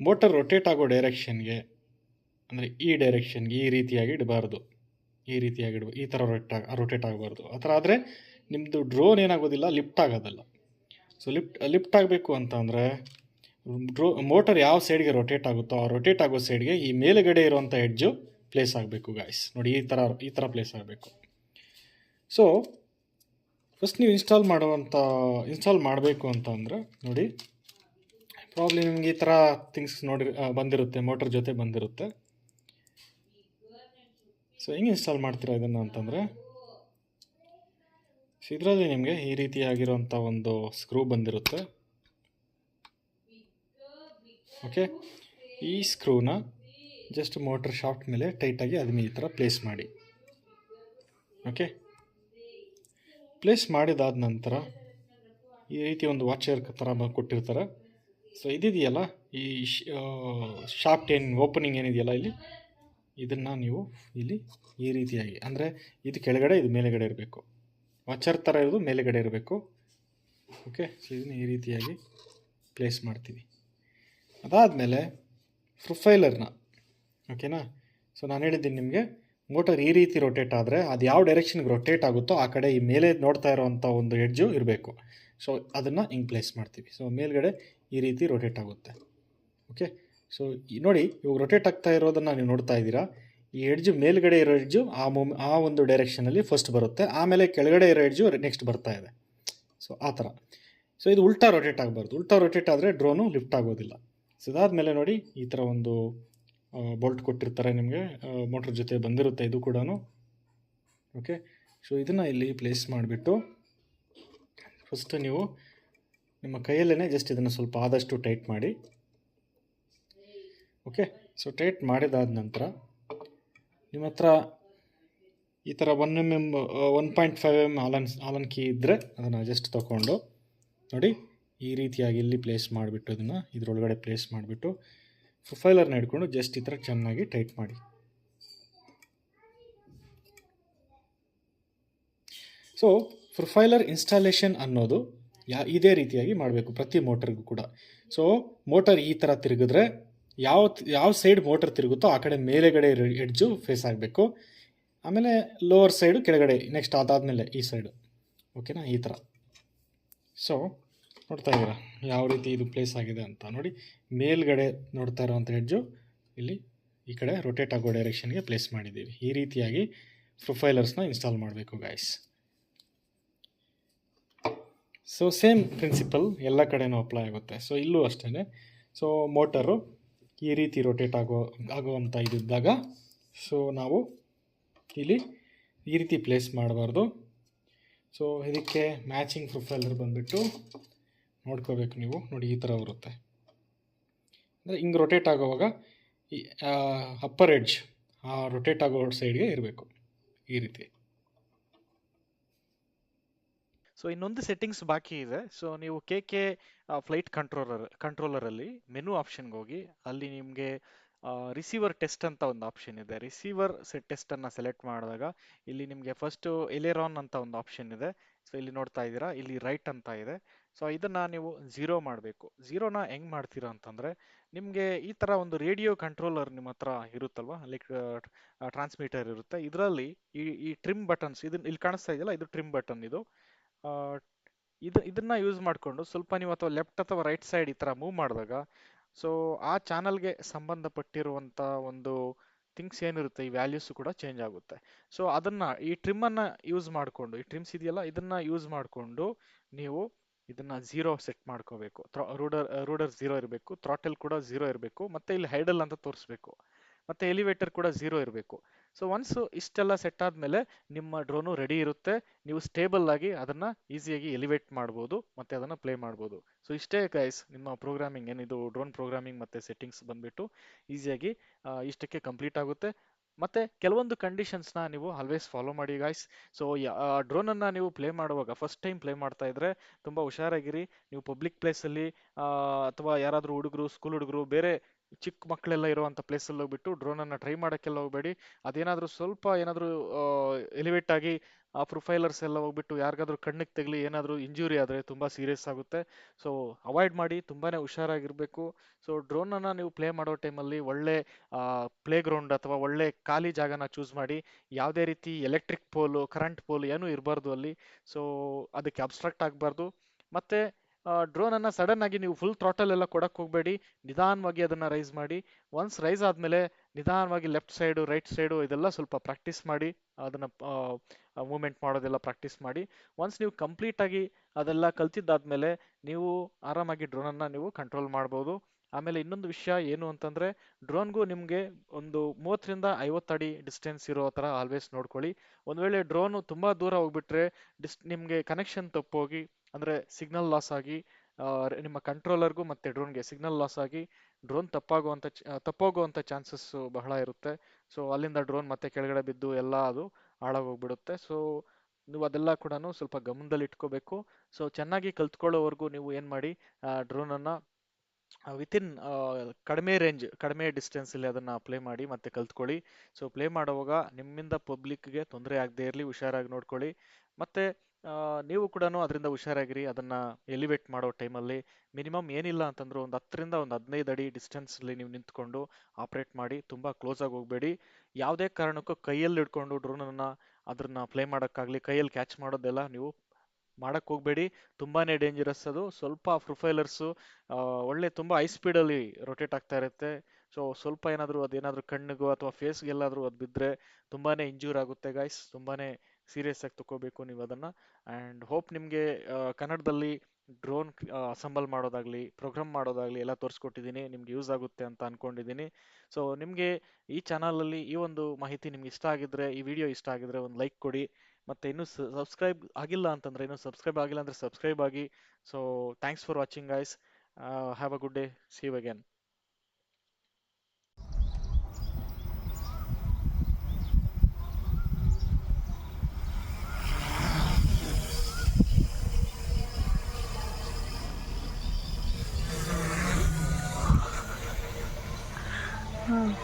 ಮೋಟರ್ ರೊಟೇಟ್ ಆಗೋ ಡೈರೆಕ್ಷನ್ಗೆ, ಅಂದರೆ ಈ ಡೈರೆಕ್ಷನ್ಗೆ ಈ ರೀತಿಯಾಗಿ ಇಡಬಾರ್ದು. ಈ ಥರ ರೊಟೇಟ್ ಆಗಬಾರ್ದು. ಆ ಥರ ಆದರೆ ನಿಮ್ಮದು ಡ್ರೋನ್ ಏನಾಗೋದಿಲ್ಲ, ಲಿಫ್ಟ್ ಆಗೋದಿಲ್ಲ. ಸೊ ಲಿಫ್ಟ್ ಆಗಬೇಕು ಅಂತ ಅಂದರೆ ಮೋಟರ್ ಯಾವ ಸೈಡ್ಗೆ ರೊಟೇಟ್ ಆಗುತ್ತೋ ಆ ರೊಟೇಟ್ ಆಗೋ ಸೈಡ್ಗೆ ಈ ಮೇಲುಗಡೆ ಇರುವಂಥ ಎಡ್ಜು ಪ್ಲೇಸ್ ಆಗಬೇಕು ಗಾಯ್ಸ್. ನೋಡಿ, ಈ ಥರ ಪ್ಲೇಸ್ ಆಗಬೇಕು. ಸೊ ಫಸ್ಟ್ ನೀವು ಇನ್ಸ್ಟಾಲ್ ಮಾಡಬೇಕು ಅಂತ ಅಂದರೆ ನೋಡಿ, ಪ್ರಾಬ್ಲಿ ನಿಮ್ಗೆ ಈ ಥರ ಥಿಂಗ್ಸ್ ಬಂದಿರುತ್ತೆ, ಮೋಟರ್ ಜೊತೆ ಬಂದಿರುತ್ತೆ. ಸೊ ಹೆಂಗೆ ಇನ್ಸ್ಟಾಲ್ ಮಾಡ್ತೀರಾ ಇದನ್ನು ಅಂತಂದರೆ, ಸೊ ಇದರಲ್ಲಿ ನಿಮಗೆ ಈ ರೀತಿಯಾಗಿರುವಂಥ ಒಂದು ಸ್ಕ್ರೂ ಬಂದಿರುತ್ತೆ. ಓಕೆ, ಈ ಸ್ಕ್ರೂನ ಜಸ್ಟ್ ಮೋಟರ್ ಶಾಫ್ಟ್ ಮೇಲೆ ಟೈಟಾಗಿ ಅದನ್ನ ಈ ಥರ ಪ್ಲೇಸ್ ಮಾಡಿ. ಓಕೆ, ಪ್ಲೇಸ್ ಮಾಡಿದಾದ ನಂತರ ಈ ರೀತಿ ಒಂದು ವಾಚರ್ ಥರ ಕೊಟ್ಟಿರ್ತಾರೆ. ಸೊ ಇದಿದೆಯಲ್ಲ, ಈ ಶಾಫ್ಟ್ ಓಪನಿಂಗ್ ಏನಿದೆಯಲ್ಲ ಇಲ್ಲಿ, ಇದನ್ನು ನೀವು ಇಲ್ಲಿ ಈ ರೀತಿಯಾಗಿ, ಅಂದರೆ ಇದು ಕೆಳಗಡೆ ಇದು ಮೇಲೆಗಡೆ ಇರಬೇಕು, ವಾಚರ್ ಥರ ಇರೋದು ಮೇಲೆಗಡೆ ಇರಬೇಕು. ಓಕೆ, ಸೊ ಇದನ್ನು ಈ ರೀತಿಯಾಗಿ ಪ್ಲೇಸ್ ಮಾಡ್ತೀವಿ. ಅದಾದಮೇಲೆ ಪ್ರೊಫೈಲರ್ನ, ಓಕೆನಾ. ಸೊ ನಾನು ಹೇಳಿದ್ದೀನಿ ನಿಮಗೆ, ಮೋಟರ್ ಈ ರೀತಿ ರೊಟೇಟ್ ಆದರೆ ಅದು ಯಾವ ಡೈರೆಕ್ಷನ್ಗೆ ರೊಟೇಟ್ ಆಗುತ್ತೋ ಆ ಕಡೆ ಈ ಮೇಲೆ ನೋಡ್ತಾ ಇರೋವಂಥ ಒಂದು ಎಡ್ಜು ಇರಬೇಕು. ಸೊ ಅದನ್ನು ಹಿಂಗೆ ಪ್ಲೇಸ್ ಮಾಡ್ತೀವಿ. ಸೊ ಮೇಲ್ಗಡೆ ಈ ರೀತಿ ರೊಟೇಟ್ ಆಗುತ್ತೆ. ಓಕೆ, ಸೊ ನೋಡಿ, ಇವಾಗ ರೊಟೇಟ್ ಆಗ್ತಾ ಇರೋದನ್ನು ನೀವು ನೋಡ್ತಾ ಇದ್ದೀರಾ. ಈ ಎಡ್ಜು ಮೇಲ್ಗಡೆ ಇರೋ ಎಡ್ಜು ಆ ಒಂದು ಡೈರೆಕ್ಷನಲ್ಲಿ ಫಸ್ಟ್ ಬರುತ್ತೆ, ಆಮೇಲೆ ಕೆಳಗಡೆ ಇರೋ ಎಡ್ಜು ನೆಕ್ಸ್ಟ್ ಬರ್ತಾ ಇದೆ. ಸೊ ಆ ಥರ. ಸೊ ಇದು ಉಲ್ಟಾ ರೊಟೇಟ್ ಆಗಬಾರ್ದು. ಉಲ್ಟಾ ರೊಟೇಟ್ ಆದರೆ ಡ್ರೋನು ಲಿಫ್ಟ್ ಆಗೋದಿಲ್ಲ. ಸೊ ಇದಾದಮೇಲೆ ನೋಡಿ, ಈ ಥರ ಒಂದು ಬೋಲ್ಟ್ ಕೊಟ್ಟಿರ್ತಾರೆ ನಿಮಗೆ, ಮೋಟ್ರ್ ಜೊತೆ ಬಂದಿರುತ್ತೆ ಇದು ಕೂಡ. ಓಕೆ, ಸೊ ಇದನ್ನು ಇಲ್ಲಿ ಪ್ಲೇಸ್ ಮಾಡಿಬಿಟ್ಟು ಫಸ್ಟ್ ನೀವು ನಿಮ್ಮ ಕೈಯಲ್ಲೇ ಜಸ್ಟ್ ಇದನ್ನು ಸ್ವಲ್ಪ ಆದಷ್ಟು ಟೈಟ್ ಮಾಡಿ. ಓಕೆ, ಸೊ ಟೈಟ್ ಮಾಡಿದಾದ ನಂತರ ನಿಮ್ಮ ಹತ್ರ ಈ ಥರ 1.5 mm ಆಲನ್ ಕೀ ಇದ್ದರೆ ಅದನ್ನು ಜಸ್ಟ್ ತೊಗೊಂಡು ನೋಡಿ, ಈ ರೀತಿಯಾಗಿ ಇಲ್ಲಿ ಪ್ಲೇಸ್ ಮಾಡಿಬಿಟ್ಟು ಇದನ್ನು ಇದರೊಳಗಡೆ ಪ್ಲೇಸ್ ಮಾಡಿಬಿಟ್ಟು ಪ್ರೊಫೈಲರ್ನ ಹಿಡ್ಕೊಂಡು ಜಸ್ಟ್ ಈ ಥರ ಚೆನ್ನಾಗಿ ಟೈಟ್ ಮಾಡಿ. ಸೊ ಪ್ರೊಫೈಲರ್ ಇನ್ಸ್ಟಾಲೇಷನ್ ಅನ್ನೋದು ಇದೇ ರೀತಿಯಾಗಿ ಮಾಡಬೇಕು ಪ್ರತಿ ಮೋಟರ್ಗೂ ಕೂಡ. ಸೊ ಮೋಟರ್ ಈ ಥರ ತಿರುಗಿದ್ರೆ ಯಾವ ಸೈಡ್ ಮೋಟರ್ ತಿರುಗುತ್ತೋ ಆ ಕಡೆ ಮೇಲೆಗಡೆ ಎಡ್ಜು ಫೇಸ್ ಆಗಬೇಕು, ಆಮೇಲೆ ಲೋವರ್ ಸೈಡು ಕೆಳಗಡೆ, ನೆಕ್ಸ್ಟ್ ಅದಾದಮೇಲೆ ಈ ಸೈಡು. ಓಕೆನಾ, ಈ ಥರ. ಸೊ ನೋಡ್ತಾ ಇದ್ದೀರಾ ಯಾವ ರೀತಿ ಇದು ಪ್ಲೇಸ್ ಆಗಿದೆ ಅಂತ ನೋಡಿ. ಮೇಲ್ಗಡೆ ನೋಡ್ತಾ ಇರೋವಂಥ ಎಡ್ಜು ಇಲ್ಲಿ ಈ ಕಡೆ ರೊಟೇಟ್ ಆಗೋ ಡೈರೆಕ್ಷನ್ಗೆ ಪ್ಲೇಸ್ ಮಾಡಿದ್ದೀವಿ. ಈ ರೀತಿಯಾಗಿ ಪ್ರೊಫೈಲರ್ಸ್ನ ಇನ್ಸ್ಟಾಲ್ ಮಾಡಬೇಕು ಗಾಯ್ಸ್. ಸೊ ಸೇಮ್ ಪ್ರಿನ್ಸಿಪಲ್ ಎಲ್ಲ ಕಡೆನೂ ಅಪ್ಲೈ ಆಗುತ್ತೆ. ಸೊ ಇಲ್ಲೂ ಅಷ್ಟೇ. ಸೊ ಮೋಟರು ಈ ರೀತಿ ರೊಟೇಟ್ ಆಗುವಂಥ ಇದ್ದಾಗ ಸೊ ನಾವು ಇಲ್ಲಿ ಈ ರೀತಿ ಪ್ಲೇಸ್ ಮಾಡಬಾರ್ದು. ಸೊ ಇದಕ್ಕೆ ಮ್ಯಾಚಿಂಗ್ ಪ್ರೊಫೈಲರ್ ಬಂದುಬಿಟ್ಟು ನೋಡ್ಕೋಬೇಕು ನೀವು. ನೋಡಿ ಈ ಥರ ಬರುತ್ತೆ. ಅಂದರೆ ಹಿಂಗೆ ರೊಟೇಟ್ ಆಗೋವಾಗ ಈ ಅಪ್ಪರ್ ಎಡ್ಜ್ ರೊಟೇಟ್ ಆಗೋ ಸೈಡ್ಗೆ ಇರಬೇಕು ಈ ರೀತಿ. ಸೊ ಇನ್ನೊಂದು ಸೆಟ್ಟಿಂಗ್ಸ್ ಬಾಕಿ ಇದೆ. ಸೊ ನೀವು ಕೆ ಫ್ಲೈಟ್ ಕಂಟ್ರೋಲರಲ್ಲಿ ಮೆನು ಆಪ್ಷನ್ಗೆ ಹೋಗಿ ಅಲ್ಲಿ ನಿಮಗೆ ರಿಸೀವರ್ ಟೆಸ್ಟ್ ಅಂತ ಒಂದು ಆಪ್ಷನ್ ಇದೆ. ರಿಸೀವರ್ ಟೆಸ್ಟ್ ಅನ್ನ ಸೆಲೆಕ್ಟ್ ಮಾಡಿದಾಗ ಇಲ್ಲಿ ನಿಮಗೆ ಫಸ್ಟ್ ಎಲೆರಾನ್ ಅಂತ ಒಂದು ಆಪ್ಷನ್ ಇದೆ. ಸೊ ಇಲ್ಲಿ ನೋಡ್ತಾ ಇದ್ದೀರಾ, ಇಲ್ಲಿ ರೈಟ್ ಅಂತ ಇದೆ. ಸೊ ಇದನ್ನ ನೀವು 0 ಮಾಡಬೇಕು. 0ನ ಹೆಂಗ್ ಮಾಡ್ತೀರಾ ಅಂತಂದ್ರೆ, ನಿಮಗೆ ಈ ತರ ಒಂದು ರೇಡಿಯೋ ಕಂಟ್ರೋಲರ್ ನಿಮ್ಮ ಹತ್ರ ಇರುತ್ತಲ್ವಾ, ಲೈಕ್ ಟ್ರಾನ್ಸ್ಮಿಟರ್ ಇರುತ್ತೆ. ಇದರಲ್ಲಿ ಈ ಟ್ರಿಮ್ ಬಟನ್ಸ್ ಇಲ್ಲಿ ಕಾಣಿಸ್ತಾ ಇದೆಯಲ್ಲ, ಇದು ಟ್ರಿಮ್ ಬಟನ್. ಇದನ್ನ ಯೂಸ್ ಮಾಡಿಕೊಂಡು ಸ್ವಲ್ಪ ನೀವು ಅಥವಾ ಲೆಫ್ಟ್ ಅಥವಾ ರೈಟ್ ಸೈಡ್ ಈ ತರ ಮೂವ್ ಮಾಡಿದಾಗ ಸೊ ಆ ಚಾನಲ್ಗೆ ಸಂಬಂಧಪಟ್ಟಿರುವಂತ ಒಂದು ಥಿಂಗ್ಸ್ ಏನಿರುತ್ತೆ, ಈ ವ್ಯಾಲ್ಯೂಸ್ ಕೂಡ ಚೇಂಜ್ ಆಗುತ್ತೆ. ಸೊ ಅದನ್ನ ಈ ಟ್ರಿಮ್ ಅನ್ನ ಯೂಸ್ ಮಾಡಿಕೊಂಡು, ಈ ಟ್ರಿಮ್ಸ್ ಇದೆಯಲ್ಲ ಇದನ್ನ ಯೂಸ್ ಮಾಡಿಕೊಂಡು ನೀವು ಇದನ್ನ 0 ಸೆಟ್ ಮಾಡ್ಕೋಬೇಕು. ರೂಡರ್ 0 ಇರಬೇಕು, ಥ್ರಾಟಲ್ ಕೂಡ 0 ಇರಬೇಕು, ಮತ್ತೆ ಇಲ್ಲಿ ಹೈಡಲ್ ಅಂತ ತೋರಿಸ್ಬೇಕು, ಮತ್ತೆ ಎಲಿವೇಟರ್ ಕೂಡ 0 ಇರಬೇಕು. ಸೊ ಒನ್ಸ್ ಇಷ್ಟೆಲ್ಲ ಸೆಟ್ ಆದ್ಮೇಲೆ ನಿಮ್ಮ ಡ್ರೋನು ರೆಡಿ ಇರುತ್ತೆ. ನೀವು ಸ್ಟೇಬಲ್ ಆಗಿ ಅದನ್ನ ಈಸಿಯಾಗಿ ಎಲಿವೇಟ್ ಮಾಡ್ಬೋದು, ಮತ್ತೆ ಅದನ್ನ ಪ್ಲೇ ಮಾಡ್ಬೋದು. ಸೊ ಇಷ್ಟೇ ಗೈಸ್, ನಿಮ್ಮ ಪ್ರೋಗ್ರಾಮಿಂಗ್ ಏನಿದು ಡ್ರೋನ್ ಪ್ರೋಗ್ರಾಮಿಂಗ್ ಮತ್ತೆ ಸೆಟ್ಟಿಂಗ್ಸ್ ಬಂದ್ಬಿಟ್ಟು ಈಸಿಯಾಗಿ ಇಷ್ಟಕ್ಕೆ ಕಂಪ್ಲೀಟ್ ಆಗುತ್ತೆ. ಮತ್ತೆ ಕೆಲವೊಂದು ಕಂಡೀಷನ್ಸ್ನ ನೀವು ಆಲ್ವೇಸ್ ಫಾಲೋ ಮಾಡಿ ಗಾಯ್ಸ್. ಸೊ ಡ್ರೋನ್ ಅನ್ನ ನೀವು ಪ್ಲೇ ಮಾಡುವಾಗ ಫಸ್ಟ್ ಟೈಮ್ ಪ್ಲೇ ಮಾಡ್ತಾ ಇದ್ರೆ ತುಂಬಾ ಹುಷಾರಾಗಿರಿ. ನೀವು ಪಬ್ಲಿಕ್ ಪ್ಲೇಸಲ್ಲಿ ಅಥವಾ ಯಾರಾದ್ರೂ ಹುಡುಗರು, ಸ್ಕೂಲ್ ಹುಡುಗರು, ಬೇರೆ ಚಿಕ್ಕ ಮಕ್ಕಳೆಲ್ಲ ಇರುವಂತ ಪ್ಲೇಸ್ ಅಲ್ಲಿ ಹೋಗ್ಬಿಟ್ಟು ಡ್ರೋನ್ ಅನ್ನ ಟ್ರೈ ಮಾಡಕ್ಕೆಲ್ಲ ಹೋಗ್ಬೇಡಿ. ಅದೇನಾದ್ರೂ ಸ್ವಲ್ಪ ಏನಾದ್ರೂ ಎಲಿವೇಟ್ ಆಗಿ ಆ ಪ್ರೊಫೈಲರ್ಸ್ ಎಲ್ಲ ಹೋಗ್ಬಿಟ್ಟು ಯಾರಿಗಾದ್ರೂ ಕಣ್ಣಿಗೆ ತಗಲಿ ಏನಾದ್ರೂ ಇಂಜುರಿ ಆದ್ರೆ ತುಂಬಾ ಸೀರಿಯಸ್ ಆಗುತ್ತೆ. ಸೊ ಅವಾಯ್ಡ್ ಮಾಡಿ, ತುಂಬಾನೇ ಹುಷಾರಾಗಿರ್ಬೇಕು. ಸೊ ಡ್ರೋನ್ ಅನ್ನ ನೀವು ಪ್ಲೇ ಮಾಡೋ ಟೈಮಲ್ಲಿ ಒಳ್ಳೆ ಪ್ಲೇ ಗ್ರೌಂಡ್ ಅಥವಾ ಒಳ್ಳೆ ಖಾಲಿ ಜಾಗನ ಚೂಸ್ ಮಾಡಿ. ಯಾವುದೇ ರೀತಿ ಎಲೆಕ್ಟ್ರಿಕ್ ಪೋಲು, ಕರೆಂಟ್ ಪೋಲ್ ಏನೂ ಇರಬಾರ್ದು ಅಲ್ಲಿ. ಸೊ ಅದಕ್ಕೆ ಅಬ್ಸ್ಟ್ರಾಕ್ಟ್ ಆಗಬಾರ್ದು. ಮತ್ತೆ ಡ್ರೋನ್ ಅನ್ನ ಸಡನ್ ಆಗಿ ನೀವು ಫುಲ್ ಥ್ರಾಟಲ್ ಎಲ್ಲ ಕೊಡಕ್ ಹೋಗ್ಬೇಡಿ. ನಿಧಾನವಾಗಿ ಅದನ್ನ ರೈಸ್ ಮಾಡಿ. ಒನ್ಸ್ ರೈಸ್ ಆದ್ಮೇಲೆ ನಿಧಾನವಾಗಿ ಲೆಫ್ಟ್ ಸೈಡು, ರೈಟ್ ಸೈಡು ಇದೆಲ್ಲ ಸ್ವಲ್ಪ ಪ್ರಾಕ್ಟೀಸ್ ಮಾಡಿ. ಅದನ್ನ ಮೂವ್ಮೆಂಟ್ ಮಾಡೋದೆಲ್ಲ ಪ್ರಾಕ್ಟೀಸ್ ಮಾಡಿ. ಒನ್ಸ್ ನೀವು ಕಂಪ್ಲೀಟ್ ಆಗಿ ಅದೆಲ್ಲ ಕಲ್ತಿದ್ದಾದ್ಮೇಲೆ ನೀವು ಆರಾಮಾಗಿ ಡ್ರೋನ್ ಅನ್ನ ನೀವು ಕಂಟ್ರೋಲ್ ಮಾಡ್ಬೋದು. ಆಮೇಲೆ ಇನ್ನೊಂದು ವಿಷಯ ಏನು ಅಂತಂದ್ರೆ, ಡ್ರೋನ್ಗೂ ನಿಮ್ಗೆ ಒಂದು 30ರಿಂದ 50 ಅಡಿ ಡಿಸ್ಟೆನ್ಸ್ ಇರೋ ತರ ಆಲ್ವೇಸ್ ನೋಡ್ಕೊಳ್ಳಿ. ಒಂದ್ ವೇಳೆ ಡ್ರೋನ್ ತುಂಬಾ ದೂರ ಹೋಗ್ಬಿಟ್ರೆ ನಿಮ್ಗೆ ಕನೆಕ್ಷನ್ ತಪ್ಪೋಗಿ, ಅಂದ್ರೆ ಸಿಗ್ನಲ್ ಲಾಸ್ ಆಗಿ, ನಿಮ್ಮ ಕಂಟ್ರೋಲರ್ಗೂ ಮತ್ತೆ ಡ್ರೋನ್ಗೆ ಸಿಗ್ನಲ್ ಲಾಸ್ ಆಗಿ ಡ್ರೋನ್ ತಪ್ಪೋಗುವಂತ ಚಾನ್ಸಸ್ ಬಹಳ ಇರುತ್ತೆ. ಸೊ ಅಲ್ಲಿಂದ ಡ್ರೋನ್ ಮತ್ತೆ ಕೆಳಗಡೆ ಬಿದ್ದು ಎಲ್ಲ ಅದು ಹಾಳಾಗೋಗ್ಬಿಡುತ್ತೆ. ಸೊ ನೀವು ಅದೆಲ್ಲ ಕೂಡ ಸ್ವಲ್ಪ ಗಮನದಲ್ಲಿ ಇಟ್ಕೋಬೇಕು. ಸೊ ಚೆನ್ನಾಗಿ ಕಲ್ತ್ಕೊಳ್ಳೋವರೆಗೂ ನೀವು ಏನ್ ಮಾಡಿ, ಡ್ರೋನ್ ಅನ್ನ ವಿತಿನ್ ಕಡಿಮೆ ರೇಂಜ್, ಕಡಿಮೆ ಡಿಸ್ಟೆನ್ಸ್ ಅಲ್ಲಿ ಅದನ್ನ ಪ್ಲೇ ಮಾಡಿ ಮತ್ತೆ ಕಲ್ತ್ಕೊಳ್ಳಿ. ಸೊ ಪ್ಲೇ ಮಾಡುವಾಗ ನಿಮ್ಮಿಂದ ಪಬ್ಲಿಕ್ಗೆ ತೊಂದರೆ ಆಗದೆ ಇರಲಿ, ಹುಷಾರಾಗಿ ನೋಡ್ಕೊಳ್ಳಿ. ಮತ್ತೆ ನೀವು ಕೂಡ ಅದರಿಂದ ಹುಷಾರಾಗಿರಿ. ಅದನ್ನ ಎಲಿವೇಟ್ ಮಾಡೋ ಟೈಮಲ್ಲಿ ಮಿನಿಮಮ್ ಏನಿಲ್ಲ ಅಂತಂದ್ರೆ ಒಂದು 10ರಿಂದ 15 ಅಡಿ ಡಿಸ್ಟೆನ್ಸ್ ಅಲ್ಲಿ ನೀವು ನಿಂತ್ಕೊಂಡು ಆಪರೇಟ್ ಮಾಡಿ. ತುಂಬಾ ಕ್ಲೋಸ್ ಆಗಿ ಹೋಗ್ಬೇಡಿ. ಯಾವುದೇ ಕಾರಣಕ್ಕೂ ಕೈಯಲ್ಲಿ ಹಿಡ್ಕೊಂಡು ಡ್ರೋನ್ ಅನ್ನ ಅದನ್ನ ಪ್ಲೇ ಮಾಡೋಕ್ಕಾಗ್ಲಿ, ಕೈಯಲ್ಲಿ ಕ್ಯಾಚ್ ಮಾಡೋದೆಲ್ಲ ನೀವು ಮಾಡಕ್ ಹೋಗ್ಬೇಡಿ. ತುಂಬಾನೇ ಡೇಂಜರಸ್ ಅದು. ಸ್ವಲ್ಪ ಪ್ರೊಫೈಲರ್ಸು ಒಳ್ಳೆ ತುಂಬಾ ಹೈ ಸ್ಪೀಡ್ ಅಲ್ಲಿ ರೊಟೇಟ್ ಆಗ್ತಾ ಇರುತ್ತೆ. ಸೊ ಸ್ವಲ್ಪ ಅದೇನಾದ್ರೂ ಕಣ್ಣಿಗೂ ಅಥವಾ ಫೇಸ್ಗೆ ಎಲ್ಲಾದ್ರೂ ಅದು ಬಿದ್ರೆ ತುಂಬಾನೇ ಇಂಜೂರ್ ಆಗುತ್ತೆ ಗಾಯ್ಸ್. ತುಂಬಾನೇ ಸೀರಿಯಸ್ ಆಗಿ ತಗೋಬೇಕು ನೀವು ಅದನ್ನ. ಅಂಡ್ ಹೋಪ್ ನಿಮ್ಗೆ ಕನ್ನಡದಲ್ಲಿ ಡ್ರೋನ್ ಅಸೆಂಬಲ್ ಮಾಡೋದಾಗ್ಲಿ, ಪ್ರೋಗ್ರಾಮ್ ಮಾಡೋದಾಗ್ಲಿ ಎಲ್ಲ ತೋರಿಸ್ಕೊಟ್ಟಿದ್ದೀನಿ. ನಿಮ್ಗೆ ಯೂಸ್ ಆಗುತ್ತೆ ಅಂತ ಅನ್ಕೊಂಡಿದ್ದೀನಿ. ಸೊ ನಿಮ್ಗೆ ಈ ಚಾನಲ್ ಅಲ್ಲಿ ಈ ಒಂದು ಮಾಹಿತಿ ನಿಮ್ಗೆ ಇಷ್ಟ ಆಗಿದ್ರೆ, ಈ ವಿಡಿಯೋ ಇಷ್ಟ ಆಗಿದ್ರೆ ಒಂದು ಲೈಕ್ ಕೊಡಿ. ಮತ್ತೆ ಇನ್ನೂ ಸಬ್ಸ್ಕ್ರೈಬ್ ಆಗಿಲ್ಲ ಅಂತಂದ್ರೆ, ಇನ್ನೂ ಸಬ್ಸ್ಕ್ರೈಬ್ ಆಗಿಲ್ಲ ಅಂದ್ರೆ ಸಬ್ಸ್ಕ್ರೈಬ್ ಆಗಿ. So thanks for watching guys. Have a good day. See you again.